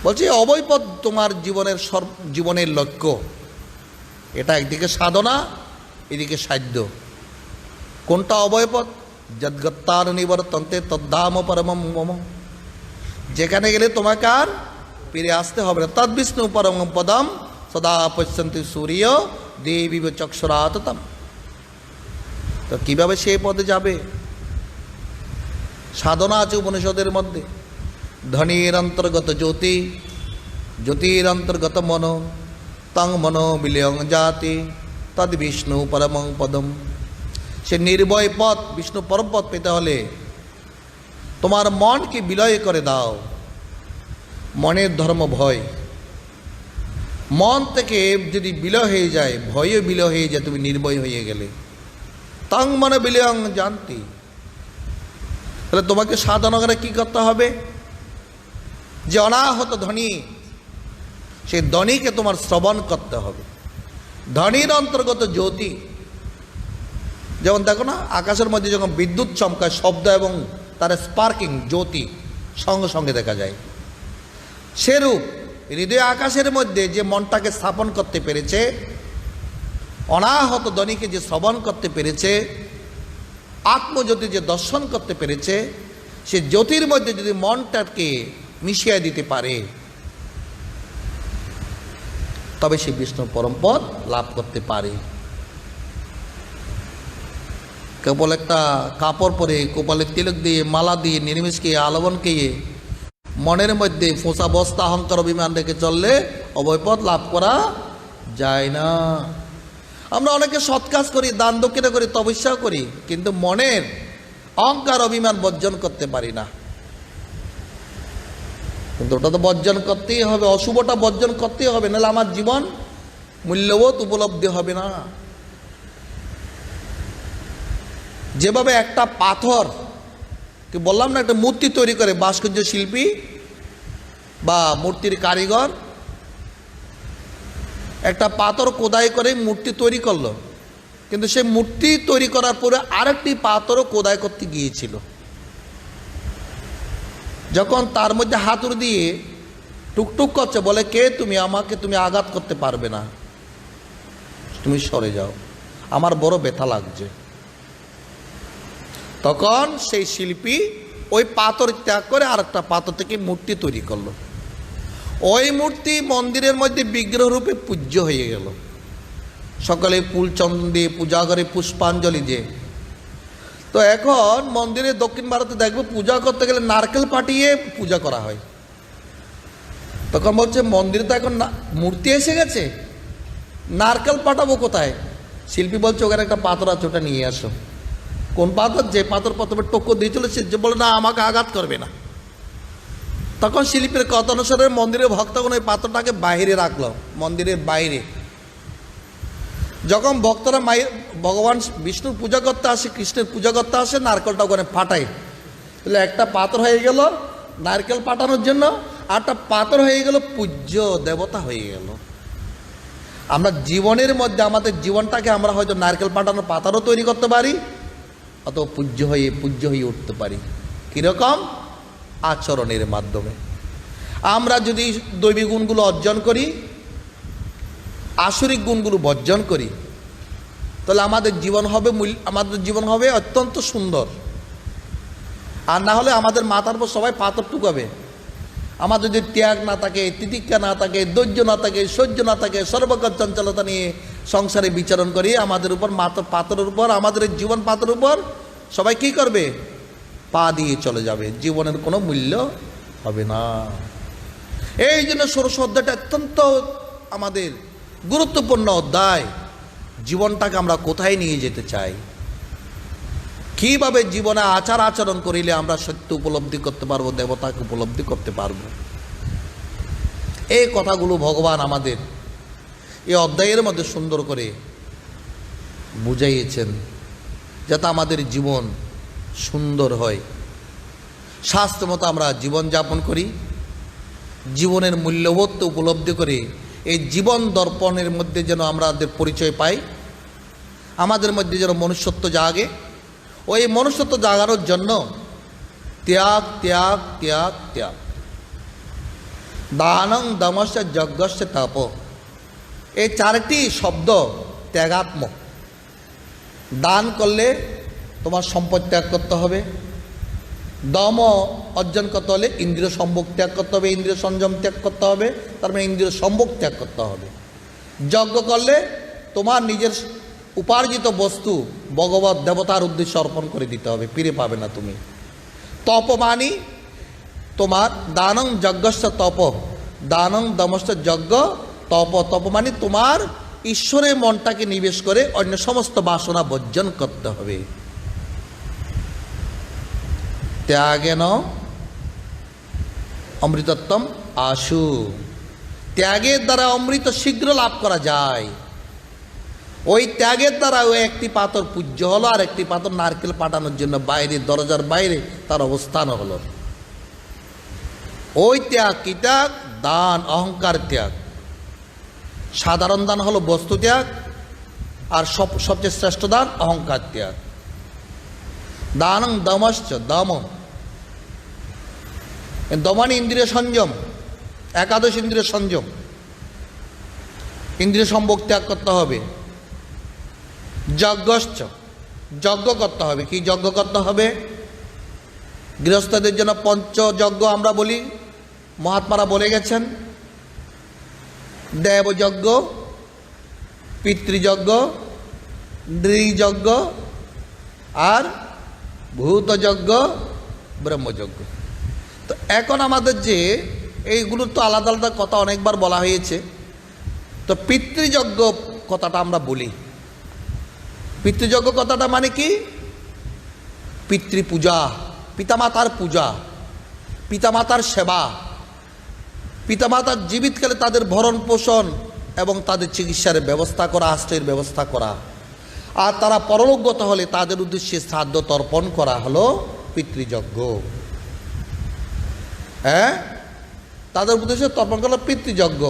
S1: বলছে অভয় পদ তোমার জীবনের লক্ষ্য। এটা একদিকে সাধনা, এদিকে সাধ্য। কোনটা অভয় পদ? যদ্গত্তার নিবর্তন্তে তদ্ধাম পরমম মম। যেখানে গেলে তোমাকে আর ফিরে আসতে হবে না। তদ বিষ্ণু পরম পদম সদা পশ্যন্তি সূর্য দেবী চক্ষুরাততম। তো কিভাবে সেই পদে যাবে? সাধনা আছে উপনিষদের মধ্যে। ধনীর অন্তর্গত জ্যোতি, জ্যোতির অন্তর্গত মন, তং মনো বিলয়ং জাতি তদ বিষ্ণু পরমং পদম। সে নির্ভয় পথ, বিষ্ণু পরম পথ পেতে হলে তোমার মনকে বিলয় করে দাও। মনের ধর্ম ভয়। মন থেকে যদি বিলয় হয়ে যায়, ভয়ও বিলয় হয়ে যায়, তুমি নির্ভয় হয়ে গেলে। তং মন বিলয়ং জানতি। তাহলে তোমাকে সাধনা করে কি করতে হবে? যে অনাহত ধনী, সেই ধনীকে তোমার শ্রবণ করতে হবে। ধনীর অন্তর্গত জ্যোতি, যেমন দেখো না আকাশের মধ্যে যখন বিদ্যুৎ চমকায়, শব্দ এবং তার স্পার্কিং জ্যোতি সঙ্গে সঙ্গে দেখা যায়। সেরূপ হৃদয় আকাশের মধ্যে যে মনটাকে স্থাপন করতে পেরেছে, অনাহত ধনীকে যে শ্রবণ করতে পেরেছে, আত্মজ্যোতি যে দর্শন করতে পেরেছে, সে জ্যোতির মধ্যে যদি মনটাকে মিশিয়ে দিতে পারে, তবে সে বিষ্ণু পরমপদ লাভ করতে পারে। কেবল একটা কাপড় পরে, কপালে তিলক দিয়ে, মালা দিয়ে, নির্মিষকে আলবনকে মনের মধ্যে ফোঁসা বস্তা অহংকার অভিমান রেখে চললে অভয়পদ লাভ করা যায় না। আমরা অনেকে সৎ কাজ করি, দান দক্ষিণা করি, তপস্যাও করি, কিন্তু মনের অহংকার অভিমান বর্জন করতে পারি না। কিন্তু ওটা তো বর্জন করতেই হবে, অশুভটা বর্জন করতেই হবে, নাহলে আমার জীবন মূল্যবোধ উপলব্ধি হবে না। যেভাবে একটা পাথর, কি বললাম না, একটা মূর্তি তৈরি করে ভাস্কর্য শিল্পী বা মূর্তির কারিগর, একটা পাথর খোদাই করে মূর্তি তৈরি করলো, কিন্তু সে মূর্তি তৈরি করার পরে আরেকটি পাথরও খোদাই করতে গিয়েছিল। যখন তার মধ্যে হাতুড়ি দিয়ে টুকটুক করছে, বলে কে তুমি? আমাকে তুমি আঘাত করতে পারবে না, তুমি সরে যাও, আমার বড় ব্যথা লাগছে। তখন সেই শিল্পী ওই পাথর ত্যাগ করে আরেকটা পাথর থেকে মূর্তি তৈরি করলো। ওই মূর্তি মন্দিরের মধ্যে বিগ্রহ রূপে পূজ্য হয়ে গেল। সকালে ফুল চন্দন দিয়ে পূজা করে, পুষ্পাঞ্জলি দিয়ে। তো এখন মন্দিরে দক্ষিণ ভারতে দেখবো পূজা করতে গেলে নারকেল পাঠিয়ে পূজা করা হয়। তখন বলছে মন্দিরে তো এখন মূর্তি এসে গেছে, নারকেল পাঠাবো কোথায়? শিল্পী বলছে ওখানে একটা পাথর আছে, ওটা নিয়ে আসো। কোন পাথর? যে পাথর প্রথমে টক্কর দিয়েছিল, সে যে বলে না আমাকে আঘাত করবে না। তখন শিল্পীর কথা অনুসারে মন্দিরের ভক্তগণ ওই পাথরটাকে বাইরে রাখলো, মন্দিরের বাইরে। যখন ভক্তরা ভগবান বিষ্ণুর পূজা করতে আসে, কৃষ্ণের পূজা করতে আসে, নারকেলটা ওখানে ফাটায়। তাহলে একটা পাথর হয়ে গেল নারকেল পাঠানোর জন্য, আর একটা পাথর হয়ে গেল পূজ্য দেবতা হয়ে গেল। আমরা জীবনের মধ্যে আমাদের জীবনটাকে আমরা হয়তো নারকেল পাঠানোর পাথরও তৈরি করতে পারি, অথবা পূজ্য হয়ে উঠতে পারি। কীরকম? আচরণের মাধ্যমে। আমরা যদি দৈবী গুণগুলো অর্জন করি, আসরিক গুণগুলো বর্জন করি, তাহলে আমাদের জীবন হবে অত্যন্ত সুন্দর। আর না হলে আমাদের মাথার উপর সবাই পাথর টুকাবে। আমাদের যদি ত্যাগ না থাকে, তিতিক্ষা না থাকে, ধৈর্য না থাকে, সহ্য না থাকে, সর্বকাল চঞ্চলতা নিয়ে সংসারে বিচরণ করি, আমাদের উপর পাথরের উপর, আমাদের জীবন পাথরের উপর সবাই কি করবে? পা দিয়ে চলে যাবে, জীবনের কোনো মূল্য হবে না। এই জন্য ষোড়শ অধ্যায়টা অত্যন্ত আমাদের গুরুত্বপূর্ণ অধ্যায়। জীবনটাকে আমরা কোথায় নিয়ে যেতে চাই, কিভাবে জীবনে আচার আচরণ করিলে আমরা সত্য উপলব্ধি করতে পারবো, দেবতাকে উপলব্ধি করতে পারবো, এই কথাগুলো ভগবান আমাদের এই অধ্যায়ের মধ্যে সুন্দর করে বুঝাইয়েছেন, যাতে আমাদের জীবন সুন্দর হয়, শাস্ত্র মতো আমরা জীবনযাপন করি, জীবনের মূল্যবোধ উপলব্ধি করে এই জীবন দর্পণের মধ্যে যেন আমাদের পরিচয় পাই, আমাদের মধ্যে যেন মনুষ্যত্ব জাগে। ওই মনুষ্যত্ব জাগানোর জন্য ত্যাগ ত্যাগ ত্যাগ ত্যাগ, দানং দমস্য যজ্ঞস্য তপ, এই চারটি শব্দ ত্যাগাত্মক। দান করলে তোমার সম্পদ ত্যাগ করতে হবে, দম অর্জন করতে হলে ইন্দ্রিয় সম্ভোগ ত্যাগ করতে হবে, ইন্দ্রিয় সংযম ত্যাগ করতে হবে, তার মানে ইন্দ্রিয় সম্ভোগ ত্যাগ করতে হবে। যজ্ঞ করলে তোমার নিজের উপার্জিত বস্তু ভগবত দেবতার উদ্দেশ্যে অর্পণ করে দিতে হবে, ফিরে পাবে না তুমি। তপ মানি তোমার দানং যজ্ঞস্য তপ, দানং দমস্য যজ্ঞ তপ, তপ মানে তোমার ঈশ্বরের মনটাকে নিবেশ করে অন্য সমস্ত বাসনা বর্জন করতে হবে। ত্যাগেন অমৃতত্বম আশু, ত্যাগের দ্বারা অমৃত শীঘ্র লাভ করা যায়। ওই ত্যাগের দ্বারা ওই একটি পাথর পূজ্য হলো, আর একটি পাথর নারকেল পাঠানোর জন্য বাইরে, দরজার বাইরে তার অবস্থান হলো। ওই ত্যাগ কি ত্যাগ? দান, অহংকার ত্যাগ। সাধারণ দান হলো বস্তু ত্যাগ, আর সবচেয়ে শ্রেষ্ঠ দান অহংকার ত্যাগ। দানং দমশ্চ, দম দমানি ইন্দ্রিয় সংযম, একাদশ ইন্দ্রিয় সংযম, ইন্দ্রিয় সম্ভোগ ত্যাগ করতে হবে। যজ্ঞশ্চ, যজ্ঞ করতে হবে। কি যজ্ঞ করতে হবে? গৃহস্থদের জন্য পঞ্চযজ্ঞ আমরা বলি, মহাত্মারা বলে গেছেন। দেবযজ্ঞ, পিতৃযজ্ঞ, নৃযজ্ঞ, আর ভূতযজ্ঞ, ব্রহ্মযজ্ঞ। তো এখন আমাদের যে এইগুলোর তো আলাদা আলাদা কথা অনেকবার বলা হয়েছে। তো পিতৃযজ্ঞ কথাটা আমরা বলি। পিতৃযজ্ঞ কথাটা মানে কি? পিতৃপূজা, পিতামাতার পূজা, পিতামাতার সেবা, পিতামাতার জীবিতকালে তাদের ভরণ পোষণ এবং তাদের চিকিৎসার ব্যবস্থা করা, আশ্রয়ের ব্যবস্থা করা, আর তারা পরলোকগত হলে তাদের উদ্দেশ্যে শ্রাদ্ধ তর্পণ করা হলো পিতৃযজ্ঞ। হ্যাঁ, তাদের উদ্দেশ্যে তর্পণ করা পিতৃযজ্ঞ।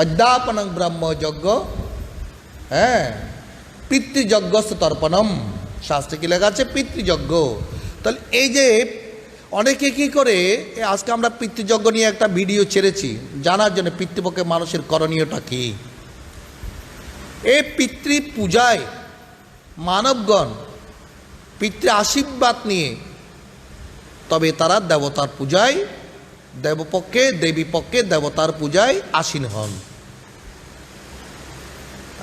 S1: অধ্যাপনং ব্রহ্মযজ্ঞ, হ্যাঁ, পিতৃযজ্ঞস্য তর্পণম, শাস্ত্রে কি লেখা আছে? পিতৃযজ্ঞ। তাহলে এই যে অনেকে কি করে, আজকে আমরা পিতৃযজ্ঞ নিয়ে একটা ভিডিও ছেড়েছি জানার জন্য পিতৃপক্ষে মানুষের করণীয়টা কি। এই পিতৃ পূজায় মানবগণ পিতৃ আশীর্বাদ নিয়ে তবে তারা দেবতার পূজায়, দেবপক্ষে দেবী পক্ষে দেবতার পূজায় আসীন হন।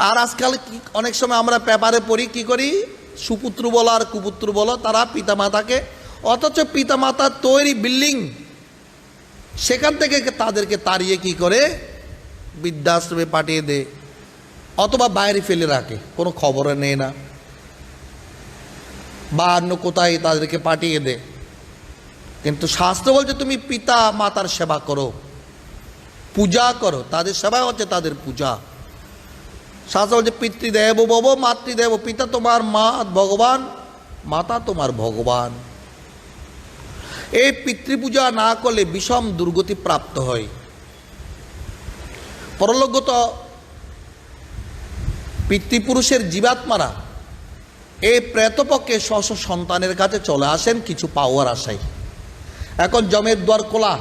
S1: আর আজকাল অনেক সময় আমরা পেপারে পড়ি, কি করি, সুপুত্র বলো আর কুপুত্র বলো, তারা পিতামাতাকে, অথচ পিতামাতার তৈরি বিল্ডিং, সেখান থেকে তাদেরকে তাড়িয়ে কি করে বৃদ্ধাশ্রমে পাঠিয়ে দেয়, অথবা বাইরে ফেলে রাখে, কোনো খবরে নেয় না, বা অন্য কোথায় তাদেরকে পাঠিয়ে দেয়। কিন্তু শাস্ত্র বলছে তুমি পিতা মাতার সেবা করো, পূজা করো, তাদের সেবা হচ্ছে তাদের পূজা। শাস্ত্র বলছে পিতৃদেব ভব মাতৃদেব, পিতা তোমার মা ভগবান, মাতা তোমার ভগবান। এই পিতৃপূজা না করলে বিষম দুর্গতি প্রাপ্ত হয়। পরলোকগত পিতৃপুরুষের জীবাত্মারা এই প্রেতপক্ষে স্ব সন্তানের কাছে চলে আসেন কিছু পাওয়ার আশায়। এখন জমের দ্বার খোলা,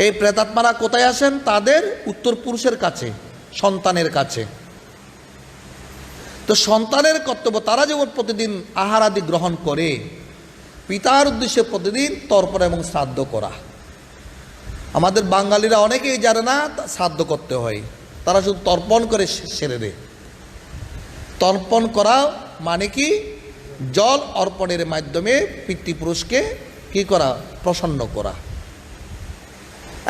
S1: এই প্রেতাত্মারা কোথায় আসেন? তাদের উত্তর পুরুষের কাছে, সন্তানের কাছে। তো সন্তানের কর্তব্য, তারা যেমন প্রতিদিন আহার আদি গ্রহণ করে, পিতার উদ্দেশ্যে প্রতিদিন তর্পণ এবং শ্রাদ্ধ করা। আমাদের বাঙালিরা অনেকেই জানে না শ্রাদ্ধ করতে হয়, তারা শুধু তর্পণ করে সেরে দেয়। তর্পণ করা মানে কি? জল অর্পণের মাধ্যমে পিতৃপুরুষকে কি করা? প্রসন্ন করা।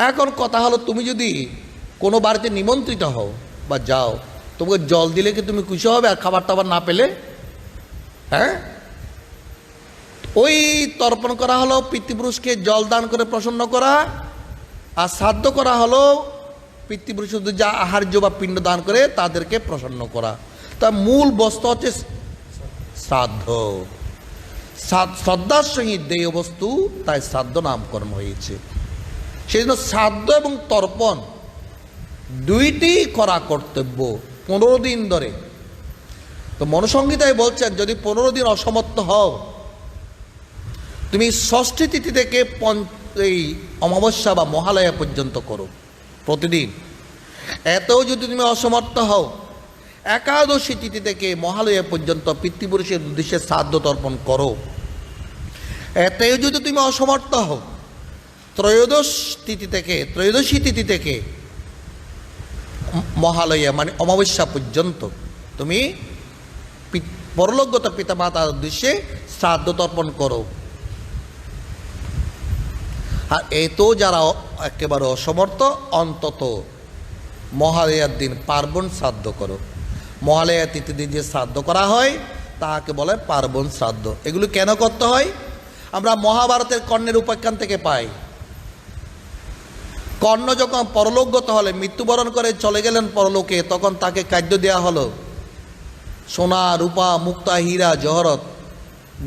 S1: এখন কথা হলো, তুমি যদি কোনো বাড়িতে নিমন্ত্রিত হও বা যাও, তোমাকে জল দিলে কি তুমি খুশি হবে? আর খাবার টাবার না পেলে? হ্যাঁ, ওই তর্পণ করা হলো পিতৃপুরুষকে জল দান করে প্রসন্ন করা, আর শ্রাদ্ধ করা হলো পিতৃপুরুষদের যা আহার্য বা পিণ্ড দান করে তাদেরকে প্রসন্ন করা। তা মূল বস্তু হচ্ছে শ্রাদ্ধ। শ্রদ্ধার সহিত দেয় বস্তু, তাই শ্রাদ্ধ নামকরণ হয়েছে। সেই জন্য শ্রাদ্ধ এবং তর্পণ দুইটি করা কর্তব্য 15 দিন ধরে। তো মনুসংহিতায় বলছেন, যদি 15 দিন অসমর্থ হও, তুমি ষষ্ঠী তিথি থেকে এই অমাবস্যা বা মহালয়া পর্যন্ত করো প্রতিদিন। এতেও যদি তুমি অসমর্থ হও, একাদশী তিথি থেকে মহালয়া পর্যন্ত পিতৃপুরুষের উদ্দেশ্যে শ্রাদ্ধ তর্পণ করো। এতেও যদি তুমি অসমর্থ হও, ত্রয়োদশী তিথি থেকে মহালয়া মানে অমাবস্যা পর্যন্ত তুমি পরলোকগত পিতামাতার উদ্দেশ্যে শ্রাদ্ধ তর্পণ করো। আর এতো যারা একেবারে অসমর্থ, অন্তত মহালয়ার দিন পার্বণ শ্রাদ্ধ করো। মহালয়া তিথি দিন যে শ্রাদ্ধ করা হয় তাকে বলে পার্বণ শ্রাদ্ধ। এগুলো কেন করতে হয়? আমরা মহাভারতের কর্ণের উপাখ্যান থেকে পাই। কর্ণ যখন পরলোকগত হলে, মৃত্যুবরণ করে চলে গেলেন পরলোকে, তখন তাকে খাদ্য দেওয়া হলো সোনা, রূপা, মুক্তা, হীরা, জহরত,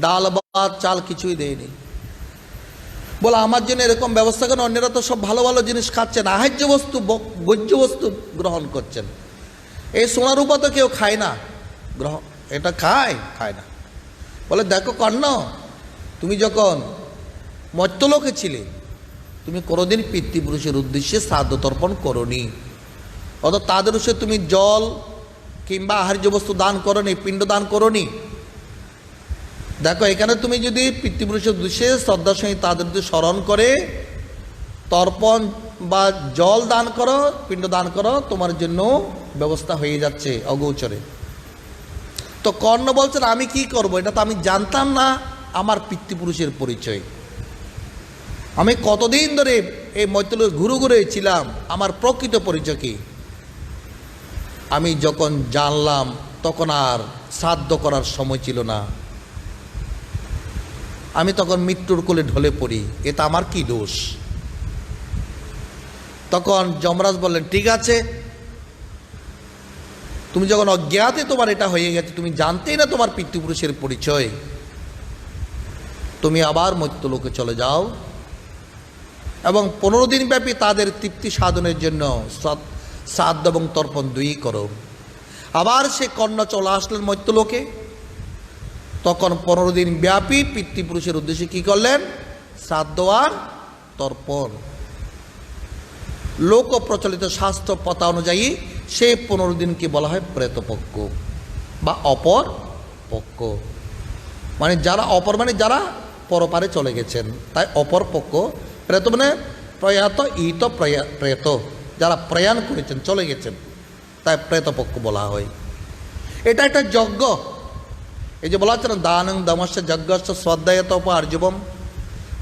S1: ডাল ভাত, চাল কিছুই দেয়নি। বলে আমার জন্য এরকম ব্যবস্থা কেন? অন্যরা তো সব ভালো ভালো জিনিস খাচ্ছেন, আহার্য বস্তু, ভোজ্য বস্তু গ্রহণ করছেন। এই সোনা রূপা তো কেউ খায় না, এটা খায় না। বলে দেখো কর্ণ, তুমি যখন মর্ত্যলোকে ছিলে, তুমি কোনোদিন পিতৃপুরুষের উদ্দেশ্যে শ্রাদ্ধ তর্পণ করনি, অত তাদের উদ্দেশ্যে তুমি জল কিংবা আহার্য বস্তু দান করনি, পিণ্ড দান করনি। দেখো, এখানে তুমি যদি পিতৃপুরুষের উদ্দেশ্যে শ্রদ্ধার সঙ্গে তাদের স্মরণ করে তর্পণ বা জল দান করো, পিণ্ড দান করো, তোমার জন্য ব্যবস্থা হয়ে যাচ্ছে অগোচরে। তো কর্ণ বলছেন, আমি কি করব? এটা তো আমি জানতাম না আমার পিতৃপুরুষের পরিচয়। আমি কতদিন ধরে এই মৈত্রলোক ঘুরে ছিলাম, আমার প্রকৃত পরিচয় কি? আমি যখন জানলাম তখন আর শ্রাদ্ধ করার সময় ছিল না, আমি তখন মৃত্যুর কোলে ঢলে পড়ি, এটা আমার কি দোষ? তখন যমরাজ বললেন, ঠিক আছে, তুমি যখন অজ্ঞাতে তোমার এটা হয়ে গেছে, তুমি জানতেই না তোমার পিতৃপুরুষের পরিচয়, তুমি আবার মর্ত্যলোকে চলে যাও এবং 15 দিন ব্যাপী তাদের তৃপ্তি সাধনের জন্য শ্রাদ্ধ এবং তর্পণ দুই করো। আবার সে কর্ণ চলে আসলেন মর্ত্যলোকে। তখন 15 দিন ব্যাপী পিতৃপুরুষের উদ্দেশ্যে কি করলেন? শ্রাদ্ধ আর তর্পণ। লোক প্রচলিত শাস্ত্র প্রথা অনুযায়ী সেই 15 দিনকে বলা হয় প্রেতপক্ষ বা অপর পক্ষ। মানে যারা অপর মানে যারা পরপারে চলে গেছেন, তাই অপর পক্ষ। প্রেত মানে প্রয়াত, ইত প্রেত, যারা প্রয়াণ করেছেন, চলে গেছেন, তাই প্রেতপক্ষ বলা হয়। এটা একটা যজ্ঞ। এই যে বলা হচ্ছে না, দানং দমস্য যজ্ঞস্য শ্রদ্ধায়ত আর্যবম,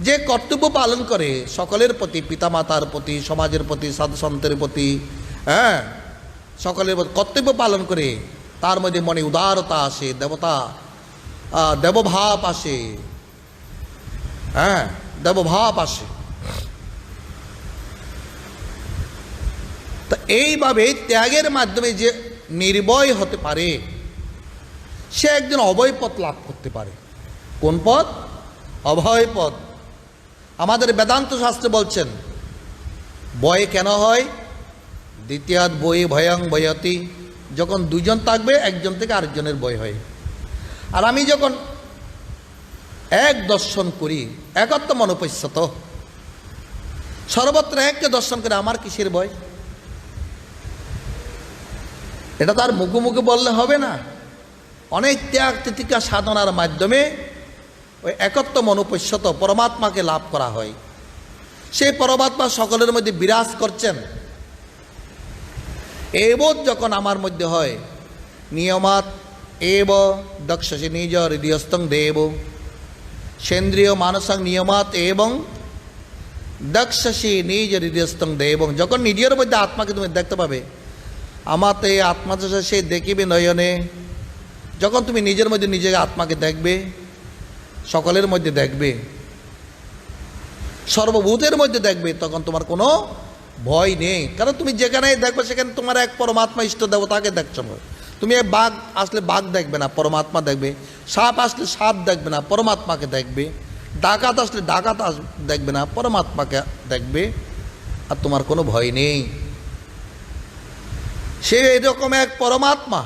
S1: যে কর্তব্য পালন করে সকলের প্রতি, পিতামাতার প্রতি, সমাজের প্রতি, সাধু সন্তের প্রতি, হ্যাঁ, সকলের কর্তব্য পালন করে, তার মধ্যে মনে উদারতা আসে, দেবভাব আসে, হ্যাঁ, দেবভাব আসে। তা এইভাবে ত্যাগের মাধ্যমে যে নির্ভয় হতে পারে, সে একদিন অভয় পথ লাভ করতে পারে। কোন পথ? অভয় পথ। আমাদের বেদান্ত শাস্ত্রে বলছেন, ভয় কেন হয়? দ্বিতীয়াৎ বয়ে ভয়ং ভয়তি, যখন দুজন থাকবে একজন থেকে আরেকজনের ভয় হয়। আর আমি যখন এক দর্শন করি, একত্ব মনোপশ্যত, সর্বত্র এককে দর্শন করে আমার কিসের ভয়? এটা তার মুখে মুখে বললে হবে না। অনেক ত্যাগ তিতিকা সাধনার মাধ্যমে ওই একত্ব মনোপশ্যত পরমাত্মাকে লাভ করা হয়। সেই পরমাত্মা সকলের মধ্যে বিরাজ করছেন। এই বোধ যখন আমার মধ্যে হয়, নিয়মাত এব দক্ষসে নিজ হৃদয়স্থং দেব, সেন্দ্রিয় মানসং নিয়মাত এবং দক্ষসী নিজ হৃদয়স্থং দে, এবং যখন নিজের মধ্যে আত্মাকে তুমি দেখতে পাবে, আমাতে আত্মাতে সে দেখিবে নয়নে। যখন তুমি নিজের মধ্যে নিজেকে আত্মাকে দেখবে, সকলের মধ্যে দেখবে, সর্বভূতের মধ্যে দেখবে, তখন তোমার কোনো ভয় নেই। কারণ তুমি যেখানে দেখবে সেখানে তোমার এক পরমাত্মা ইষ্ট দেবতাকে দেখছো। তুমি এক বাঘ আসলে বাঘ দেখবে না, পরমাত্মা দেখবে। সাপ আসলে সাপ দেখবে না, পরমাত্মাকে দেখবে। ডাকাত আসলে ডাকাত দেখবে না, পরমাত্মাকে দেখবে। আর তোমার কোনো ভয় নেই। সে এরকম এক পরমাত্মা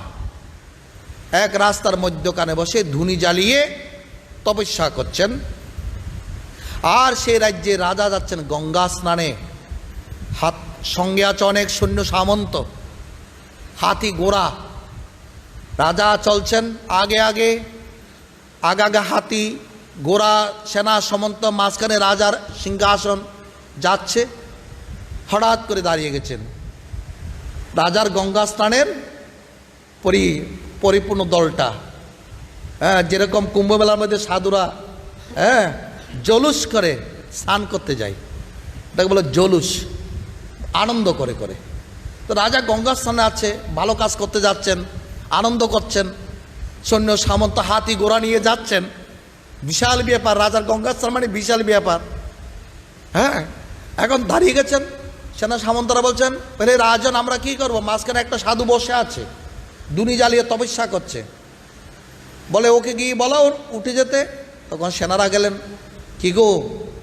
S1: এক রাস্তার মধ্যখানে বসে ধুনি জ্বালিয়ে তপস্যা করছেন। আর সে রাজ্যে রাজা যাচ্ছেন গঙ্গা স্নানে, হাত সঙ্গে আছে অনেক সৈন্য সামন্ত, হাতি ঘোড়া। রাজা চলছেন আগে আগে, আগে হাতি ঘোড়া সেনা সামন্ত, মাঝখানে রাজার সিংহাসন যাচ্ছে। হঠাৎ করে দাঁড়িয়ে গেছেন রাজার গঙ্গা স্নানের পরিপূর্ণ দলটা। হ্যাঁ, যেরকম কুম্ভমেলার মধ্যে সাধুরা জলুস করে স্নান করতে যায়, তাকে বলে জলুস, আনন্দ করে করে। তো রাজা গঙ্গা স্নানে আছে, ভালো কাজ করতে যাচ্ছেন, আনন্দ করছেন, সৈন্য সামন্ত হাতি ঘোড়া নিয়ে যাচ্ছেন। বিশাল ব্যাপার, রাজার গঙ্গা স্নান মানে বিশাল ব্যাপার। হ্যাঁ, এখন দাঁড়িয়ে গেছেন, সেনা সামন্তরা বলছেন, বলে রাজন আমরা কি করব, মাঝখানে একটা সাধু বসে আছে, দুনি জ্বালিয়ে তপস্যা করছে, বলে ওকে গিয়ে বলো উঠে যেতে। তখন সেনারা গেলেন, কি গো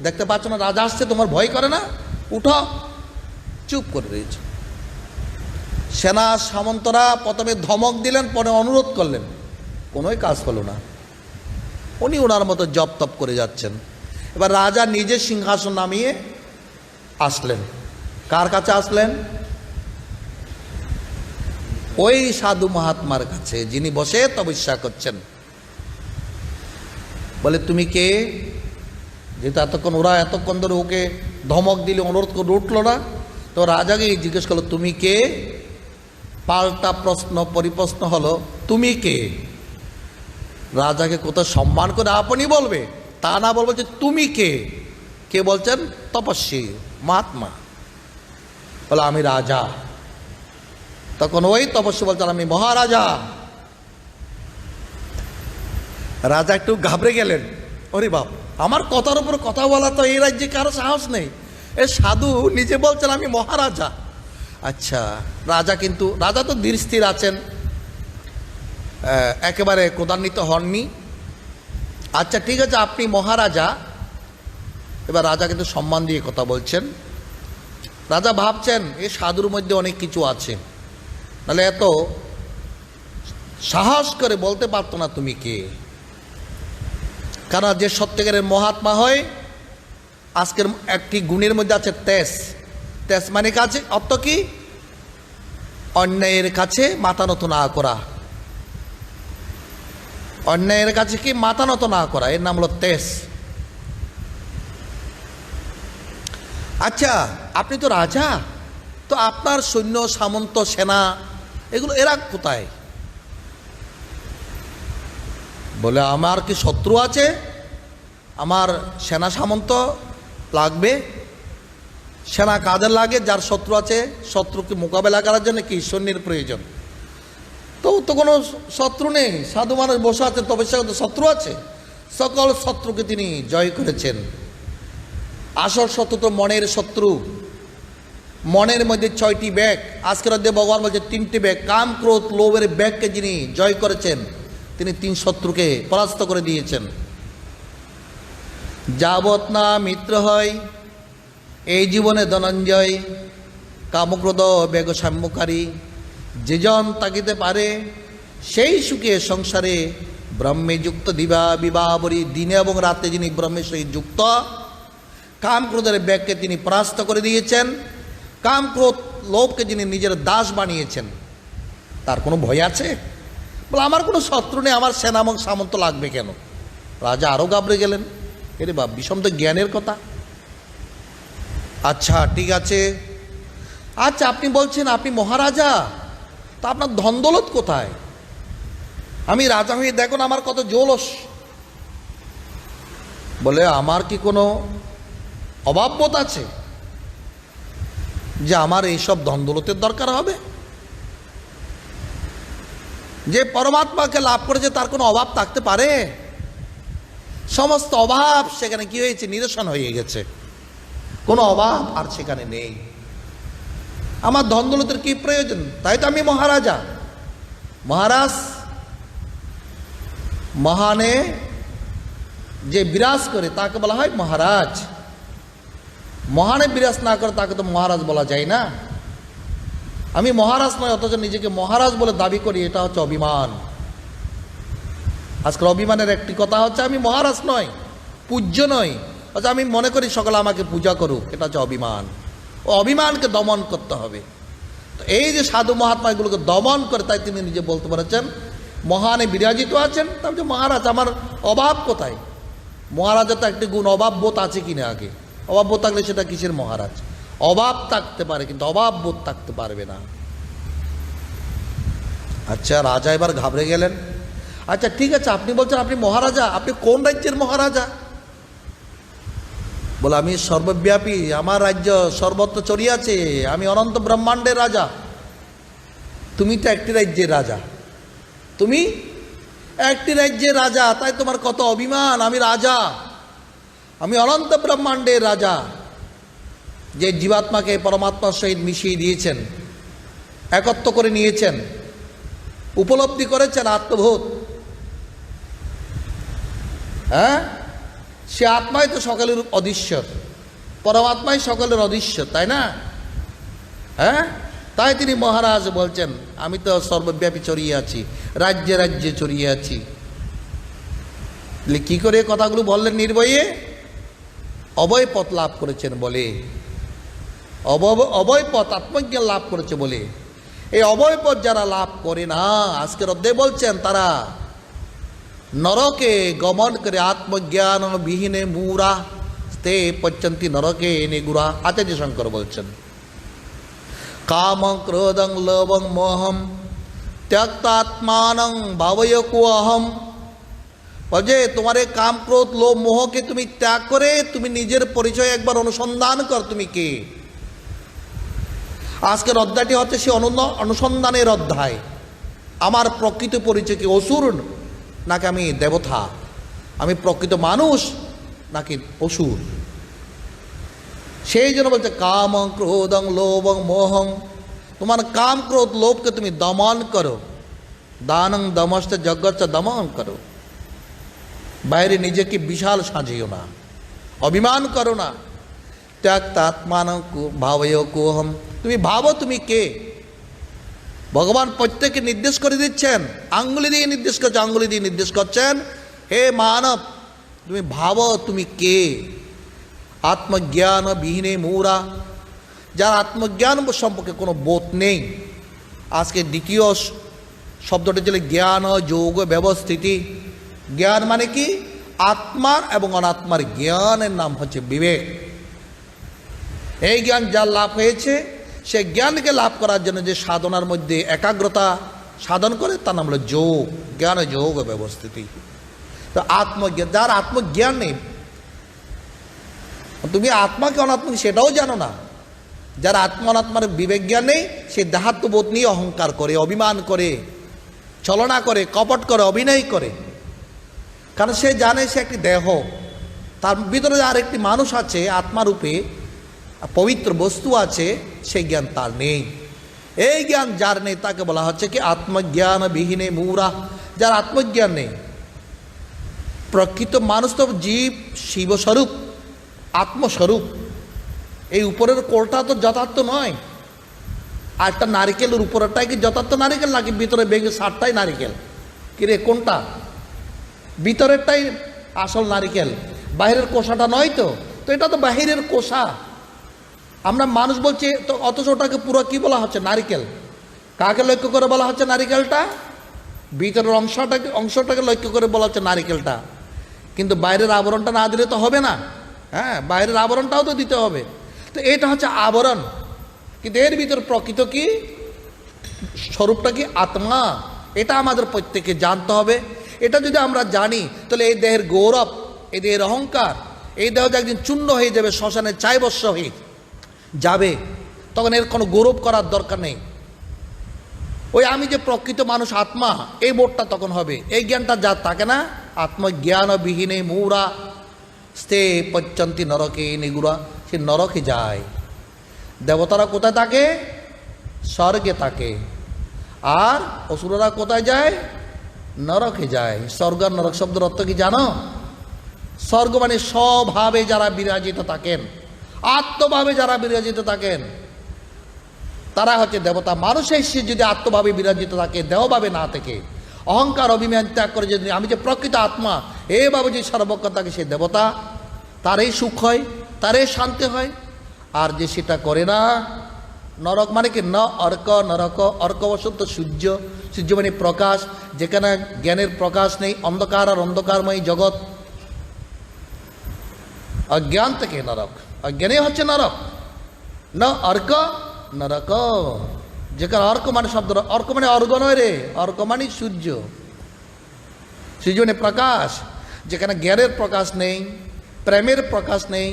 S1: দেখতে পাচ্ছ না রাজা আসছে, তোমার ভয় করে না, উঠো। চুপ করে রয়েছে। সেনা সামন্তরা প্রথমে ধমক দিলেন, পরে অনুরোধ করলেন, কোনোই কাজ হলো না। উনি ওনার মতো জপ তপ করে যাচ্ছেন। এবার রাজা নিজের সিংহাসন নামিয়ে আসলেন। কার কাছে আসলেন? ওই সাধু মহাত্মার কাছে, যিনি বসে তপস্যা করছেন। বলে তুমি কে? যেহেতু এতক্ষণ ধরে ওকে ধমক দিলে, অনুরোধ করে উঠলো না, তো রাজাকে জিজ্ঞেস করলো তুমি কে। পাল্টা প্রশ্ন পরিপ্রশ্ন হলো তুমি কে। রাজাকে কোথাও সম্মান করে আপনি বলবে, তা না বলবে যে তুমি কে। কে বলছেন? তপস্বী মহাত্মা। বলে আমি রাজা। তখন ওই তপস্বী বলছেন আমি মহারাজা। রাজা একটু ঘাবড়ে গেলেন, ওরে বাপ, আমার কথার উপর কথা বলা তো এই রাজ্যে কারো সাহস নেই। এ সাধু নিজে বলছেন আমি মহারাজা। আচ্ছা, রাজা তো ধীর স্থির আছেন, একেবারে ক্রোধান্বিত হননি। আচ্ছা ঠিক আছে, আপনি মহারাজা। এবার রাজা কিন্তু সম্মান দিয়ে কথা বলছেন। রাজা ভাবছেন এ সাধুর মধ্যে অনেক কিছু আছে, নাহলে এত সাহস করে বলতে পারতো না তুমি কে। কারণ যে সত্যিকারের মহাত্মা হয়, আজকের একটি গুণের মধ্যে আছে তেজ। তেজ মানে কাছে অর্থ কি? অন্যায়ের কাছে মাথা নত না করা। অন্যায়ের কাছে কি? মাথা নত না করা, এর নাম হলো তেজ। আচ্ছা, আপনি তো রাজা, তো আপনার সৈন্য সামন্ত সেনা এগুলো এরা কোথায়? বলে আমার কি শত্রু আছে? আমার সেনা সামন্ত লাগবে। সেনা কাদের লাগে? যার শত্রু আছে। শত্রুকে মোকাবেলা করার জন্য কি সৈন্যের প্রয়োজন? তো কোনো শত্রু নেই, সাধু মানুষ বসে আছে, তবে সে শত্রু আছে। সকল শত্রুকে তিনি জয় করেছেন। আসল শত্রু তো মনের শত্রু। মনের মধ্যে 6টি ব্যাগ, আজকের অধ্যায়ে ভগবান বলছে 3টি ব্যাগ। কাম ক্রোধ লোভের ব্যাগকে যিনি জয় করেছেন, তিনি 3 শত্রুকে পরাস্ত করে দিয়েছেন। যাবৎ না মিত্র হয় এই জীবনে ধনঞ্জয়, কামক্রোধ বেগ সাম্যকারী, যেজন তাকিতে পারে সেই সুখে সংসারে, ব্রহ্মে যুক্ত দিবা বিবাহবরী, দিনে এবং রাতে যিনি ব্রহ্মের সহিত যুক্ত। কাম ক্রোধের ব্যাগকে তিনি পরাস্ত করে দিয়েছেন। কাম ক্রোধ লোভকে যিনি নিজের দাস বানিয়েছেন, তার কোনো ভয় আছে? বলে আমার কোনো শত্রু নেই, আমার সেনা এবং সামন্ত লাগবে কেন? রাজা আরও ঘাবড়ে গেলেন, এরে বাপ, বিষম তো জ্ঞানের কথা। আচ্ছা ঠিক আছে, আচ্ছা আপনি বলছেন আপনি মহারাজা, তা আপনার ধন দৌলত কোথায়? আমি রাজা হয়ে দেখুন আমার কত জৌলস। বলে আমার কি কোনো অভাববোধ আছে যে আমার এইসব ধন দৌলতের দরকার হবে। যে পরমাত্মাকে লাভ করেছে তার কোনো অভাব থাকতে পারে? সমস্ত অভাব সেখানে কি হয়েছে? নিরসন হয়ে গেছে, কোনো অভাব আর সেখানে নেই। আমার ধন দৌলতের কি প্রয়োজন? তাই তো আমি মহারাজা, মহারাজ। মহানে যে বিরাজ করে তাকে বলা হয় মহারাজ। মহানে বিরাজ না করে তাকে তো মহারাজ বলা যায় না। আমি মহারাজ নয় অথচ নিজেকে মহারাজ বলে দাবি করি, এটা হচ্ছে অভিমান। আজকের অভিমানের একটি কথা হচ্ছে আমি মহারাজ নয়, পূজ্য নই, অথচ আমি মনে করি সকলে আমাকে পূজা করুক, এটা হচ্ছে অভিমান। ও অভিমানকে দমন করতে হবে। তো এই যে সাধু মহাত্মা এগুলোকে দমন করে, তাই তিনি নিজে বলতে পারছেন মহানে বিরাজিত আছেন। তারপরে মহারাজ, আমার অভাব কোথায়? মহারাজের তো একটি গুণ অভাব বোধ আছে কিনা? আগে অভাব বোধ থাকলে সেটা কিসের মহারাজ? অভাব থাকতে পারে কিন্তু অভাব বোধ থাকতে পারবে না। আচ্ছা, রাজা এবার ঘাবড়ে গেলেন। আচ্ছা ঠিক আছে, আপনি বলছেন আপনি মহারাজা, আপনি কোন রাজ্যের মহারাজা? বলে আমি সর্বব্যাপী, আমার রাজ্য সর্বত্র ছড়িয়াছে, আমি অনন্ত ব্রহ্মাণ্ডের রাজা। তুমি তো একটি রাজ্যের রাজা, তুমি একটি রাজ্যের রাজা, তাই তোমার কত অভিমান। আমি রাজা, আমি অনন্ত ব্রহ্মাণ্ডের রাজা, যে জীবাত্মাকে পরমাত্মার সহিত মিশিয়ে দিয়েছেন, একত্র করে নিয়েছেন, উপলব্ধি করেছেন আত্মবোধ। হ্যাঁ, সে আত্মাই তো সকলের অধীশ্বর, পরমাত্মাই সকলের অধীশ্বর, তাই না? হ্যাঁ, তাই তিনি মহারাজ বলছেন আমি তো সর্বব্যাপী ছড়িয়ে আছি, রাজ্যে রাজ্যে ছড়িয়ে আছি। কি করে কথাগুলো বললেন নির্ভয়ে? অভয় পথ লাভ করেছেন বলে, অভয় পথ আত্মজ্ঞান লাভ করেছে বলে। এই অভয় পথ যারা লাভ করে না, আজকের অধ্যায়ে বলছেন তারা নরকে গমন করে আত্মজ্ঞান বিহীনে মূরা তে পচ্যন্তি নরকে নিগুরা। আচার্য শঙ্কর বলছেন কাম ক্রোধং লোভং মোহম ত্যক্তাত্মানং ভাবয়কু অহম। বলছে তোমার এই কাম ক্রোধ লোভ মোহকে তুমি ত্যাগ করে তুমি নিজের পরিচয় একবার অনুসন্ধান কর, তুমি কে। আজকের অধ্যায়টি হচ্ছে সে অনুসন্ধানের অধ্যায়। আমার প্রকৃত পরিচয় কি? অসুর নাকি আমি দেবতা? আমি প্রকৃত মানুষ নাকি অসুর? সেই জন্য বলছে কাম ক্রোধং লোভং মোহং। তোমার কাম ক্রোধ লোভকে তুমি দমন করো। দানং দমশ্চ যজ্ঞ দমন করো। বাইরে নিজেকে বিশাল সাজিও না, অভিমান করো না। ত্যাক্তাত্মান ভাবয় কোহম, তুমি ভাবো তুমি কে। ভগবান প্রত্যেককে নির্দেশ করে দিচ্ছেন, আঙ্গুলি দিয়ে নির্দেশ করছে, আঙ্গুলি দিয়ে নির্দেশ করছেন হে মানব তুমি ভাবো তুমি কে। আত্মজ্ঞান বিহীনে মূরা, যার আত্মজ্ঞান সম্পর্কে কোনো বোধ নেই। আজকে দ্বিতীয় শব্দটি ছিল জ্ঞান যোগ ব্যবস্থিতি। জ্ঞান মানে কি? আত্মার এবং অনাত্মার জ্ঞানের নাম হচ্ছে বিবেক। এই জ্ঞান যার লাভ হয়েছে, সে জ্ঞানকে লাভ করার জন্য যে সাধনার মধ্যে একাগ্রতা সাধন করে তার নাম হলো যোগ, জ্ঞান যোগ ব্যবস্থিতি। তো আত্মজ্ঞান, যার আত্মজ্ঞান নেই, তুমি আত্মাকে অনাত্মাকে সেটাও জানো না। যার আত্মা অনাত্মার বিবেক জ্ঞান নেই, সে দেহাত্মবোধ নিয়ে অহংকার করে, অভিমান করে, ছলনা করে, কপট করে, অভিনয় করে। কারণ সে জানে সে একটি দেহ, তার ভিতরে আর একটি মানুষ আছে, আত্মারূপে পবিত্র বস্তু আছে, সেই জ্ঞান তার নেই। এই জ্ঞান যার নেই তাকে বলা হচ্ছে কি আত্মজ্ঞান বিহীনে মূরা। যার আত্মজ্ঞান নেই, প্রকৃত মানুষ তো জীব শিবস্বরূপ, আত্মস্বরূপ। এই উপরের কোলটা তো যথার্থ নয়। আর একটা নারিকেলের উপরেরটাই কি যথার্থ নারিকেল, নাকি ভিতরে ভেঙে সারটাই নারিকেল? কিরে কোনটা? ভিতরেরটাই আসল নারিকেল, বাহিরের কোষাটা নয় তো। তো এটা তো বাহিরের কোষা, আমরা মানুষ বলছি তো, অথচ ওটাকে পুরো কি বলা হচ্ছে? নারিকেল। কাকে লক্ষ্য করে বলা হচ্ছে নারিকেলটা? ভিতরের অংশটাকে লক্ষ্য করে বলা হচ্ছে নারিকেলটা। কিন্তু বাইরের আবরণটা না দিলে তো হবে না। হ্যাঁ, বাইরের আবরণটাও তো দিতে হবে। তো এটা হচ্ছে আবরণ, কিন্তু এর ভিতর প্রকৃত কি স্বরূপটা কি? আত্মা। এটা আমাদের প্রত্যেককে জানতে হবে। এটা যদি আমরা জানি তাহলে এই দেহের গৌরব, এই দেহের অহংকার, এই দেহটা একদিন চূর্ণ হয়ে যাবে, শ্মশানে চাইবস্য হয়ে যাবে, তখন এর কোনো গৌরব করার দরকার নেই। ওই আমি যে প্রকৃত মানুষ আত্মা, এই বোধটা তখন হবে। এই জ্ঞানটা যা থাকে না, আত্মজ্ঞান বিহীনে মৌরা স্তে পচ্যন্তি নরকে নিগুড়া, সে নরকে যায়। দেবতারা কোথায় থাকে? স্বর্গে থাকে। আর অসুররা কোথায় যায়? নরকে যায়। স্বর্গ আর নরক শব্দের অর্থ কি জানো? স্বর্গ মানে স্বভাবে যারা বিরাজিত থাকেন, আত্মভাবে যারা বিরাজিত থাকেন, তারা হচ্ছে দেবতা। মানুষের সে যদি আত্মভাবে বিরাজিত থাকে, দেহভাবে না থেকে, অহংকার অভিমান ত্যাগ করে যদি আমি যে প্রকৃত আত্মা এভাবে যে সর্বজ্ঞ থাকে, সে দেবতা, তারই সুখ হয়, তারই শান্তি হয়। আর যে সেটা করে না, নরক মানে কি? ন অর্ক নরক, অর্ক বসন্ত সূর্য, সূর্য মানে প্রকাশ, যেখানে জ্ঞানের প্রকাশ নেই, অন্ধকার আর অন্ধকারময় জগৎ, অজ্ঞান থেকে নরক, অজ্ঞানে হচ্ছে নরক। ন অর্ক নরক, যেখানে অর্ক মানে শব্দ, অর্ক মানে অর্ঘ নয় রে, অর্ক মানে সূর্য, সূর্য মানে প্রকাশ, যেখানে জ্ঞানের প্রকাশ নেই, প্রেমের প্রকাশ নেই,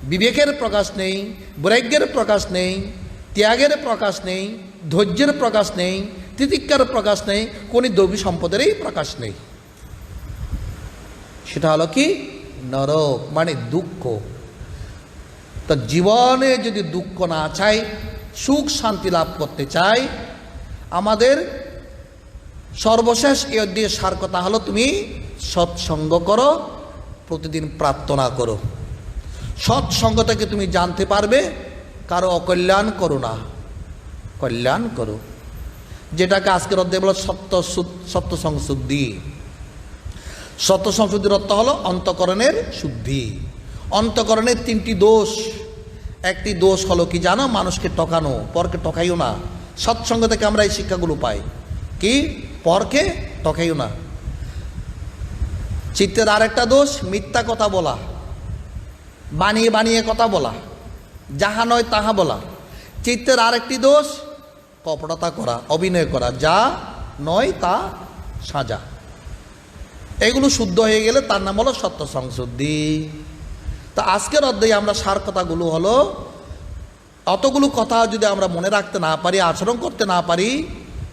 S1: বিবেকের প্রকাশ নেই, বৈরাগ্যের প্রকাশ নেই, ত্যাগের প্রকাশ নেই, ধৈর্যের প্রকাশ নেই, তিতিক্ষার প্রকাশ নেই, কোন দৈবী সম্পদেরই প্রকাশ নেই। সেটা হলো কি? নরক মানে দুঃখ। তো জীবনে যদি দুঃখ না চাই, সুখ শান্তি লাভ করতে চাই, আমাদের সর্বশেষ এই অধ্যায়ের সার কথা হলো, তুমি সৎসঙ্গ করো, প্রতিদিন প্রার্থনা করো। সৎসঙ্গ থেকে তুমি জানতে পারবে কারো অকল্যাণ করো না, কল্যাণ করো। যেটাকে আজকের অধ্যায় বলো সত্য সংশুদ্ধি। সত্য সংশুদ্ধির অর্থ হলো অন্তঃকরণের শুদ্ধি। অন্তঃকরণের তিনটি দোষ। একটি দোষ হলো কি জানো? মানুষকে ঠকানো, পরকে ঠকাইও না। সৎসঙ্গ থেকে আমরা এই শিক্ষাগুলো পাই কি? পরকে ঠকাইও না। চিত্তের আরেকটা দোষ মিথ্যা কথা বলা, বানিয়ে বানিয়ে কথা বলা, যাহা নয় তাহা বলা। চিত্তের আরেকটি দোষ কপটতা করা, অভিনয় করা, যা নয় তা সাজা। এগুলো শুদ্ধ হয়ে গেলে তার নাম হলো সত্য সংশুদ্ধি। তা আজকের অধ্যায়ে আমরা সার কথাগুলো হলো, অতগুলো কথা যদি আমরা মনে রাখতে না পারি, আচরণ করতে না পারি,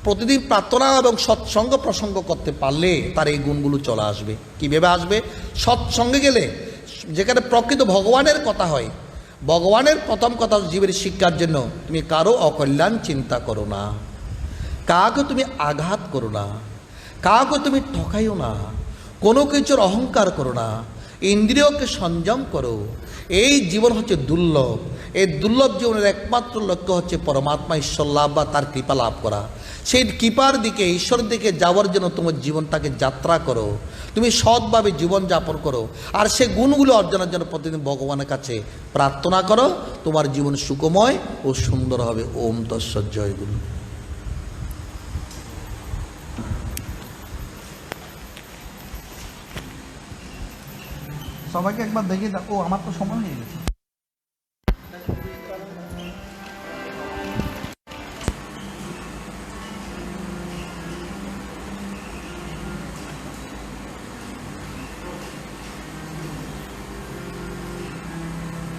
S1: প্রতিদিন প্রার্থনা এবং সৎসঙ্গ প্রসঙ্গ করতে পারলে তার এই গুণগুলো চলে আসবে। কীভাবে আসবে? সৎসঙ্গে গেলে যেখানে প্রকৃত ভগবানের কথা হয়, ভগবানের প্রথম কথা জীবের শিক্ষার জন্য, তুমি কারো অকল্যাণ চিন্তা করো না, কাউকে তুমি আঘাত করো না, কাউকে তুমি ঠকাইও না, কোনো কিছুর অহংকার করো না, ইন্দ্রিয়কে সংযম করো। এই জীবন হচ্ছে দুর্লভ। এই দুর্লভ জীবনের একমাত্র লক্ষ্য হচ্ছে পরমাত্মা ঈশ্বর লাভ বা তার কৃপা লাভ করা। সেই কৃপার দিকে, ঈশ্বরের দিকে যাওয়ার জন্য তোমার জীবনটাকে যাত্রা করো, তুমি সৎভাবে জীবনযাপন করো। আর সে গুণগুলো অর্জনের জন্য প্রতিদিন ভগবানের কাছে প্রার্থনা করো, তোমার জীবন সুখময় ও সুন্দর হবে। ওম তৎসৎ। জয় গুরু।
S2: সবাইকে একবার দেখিয়ে দাও। ও আমার তো সময় হয়ে গেছে।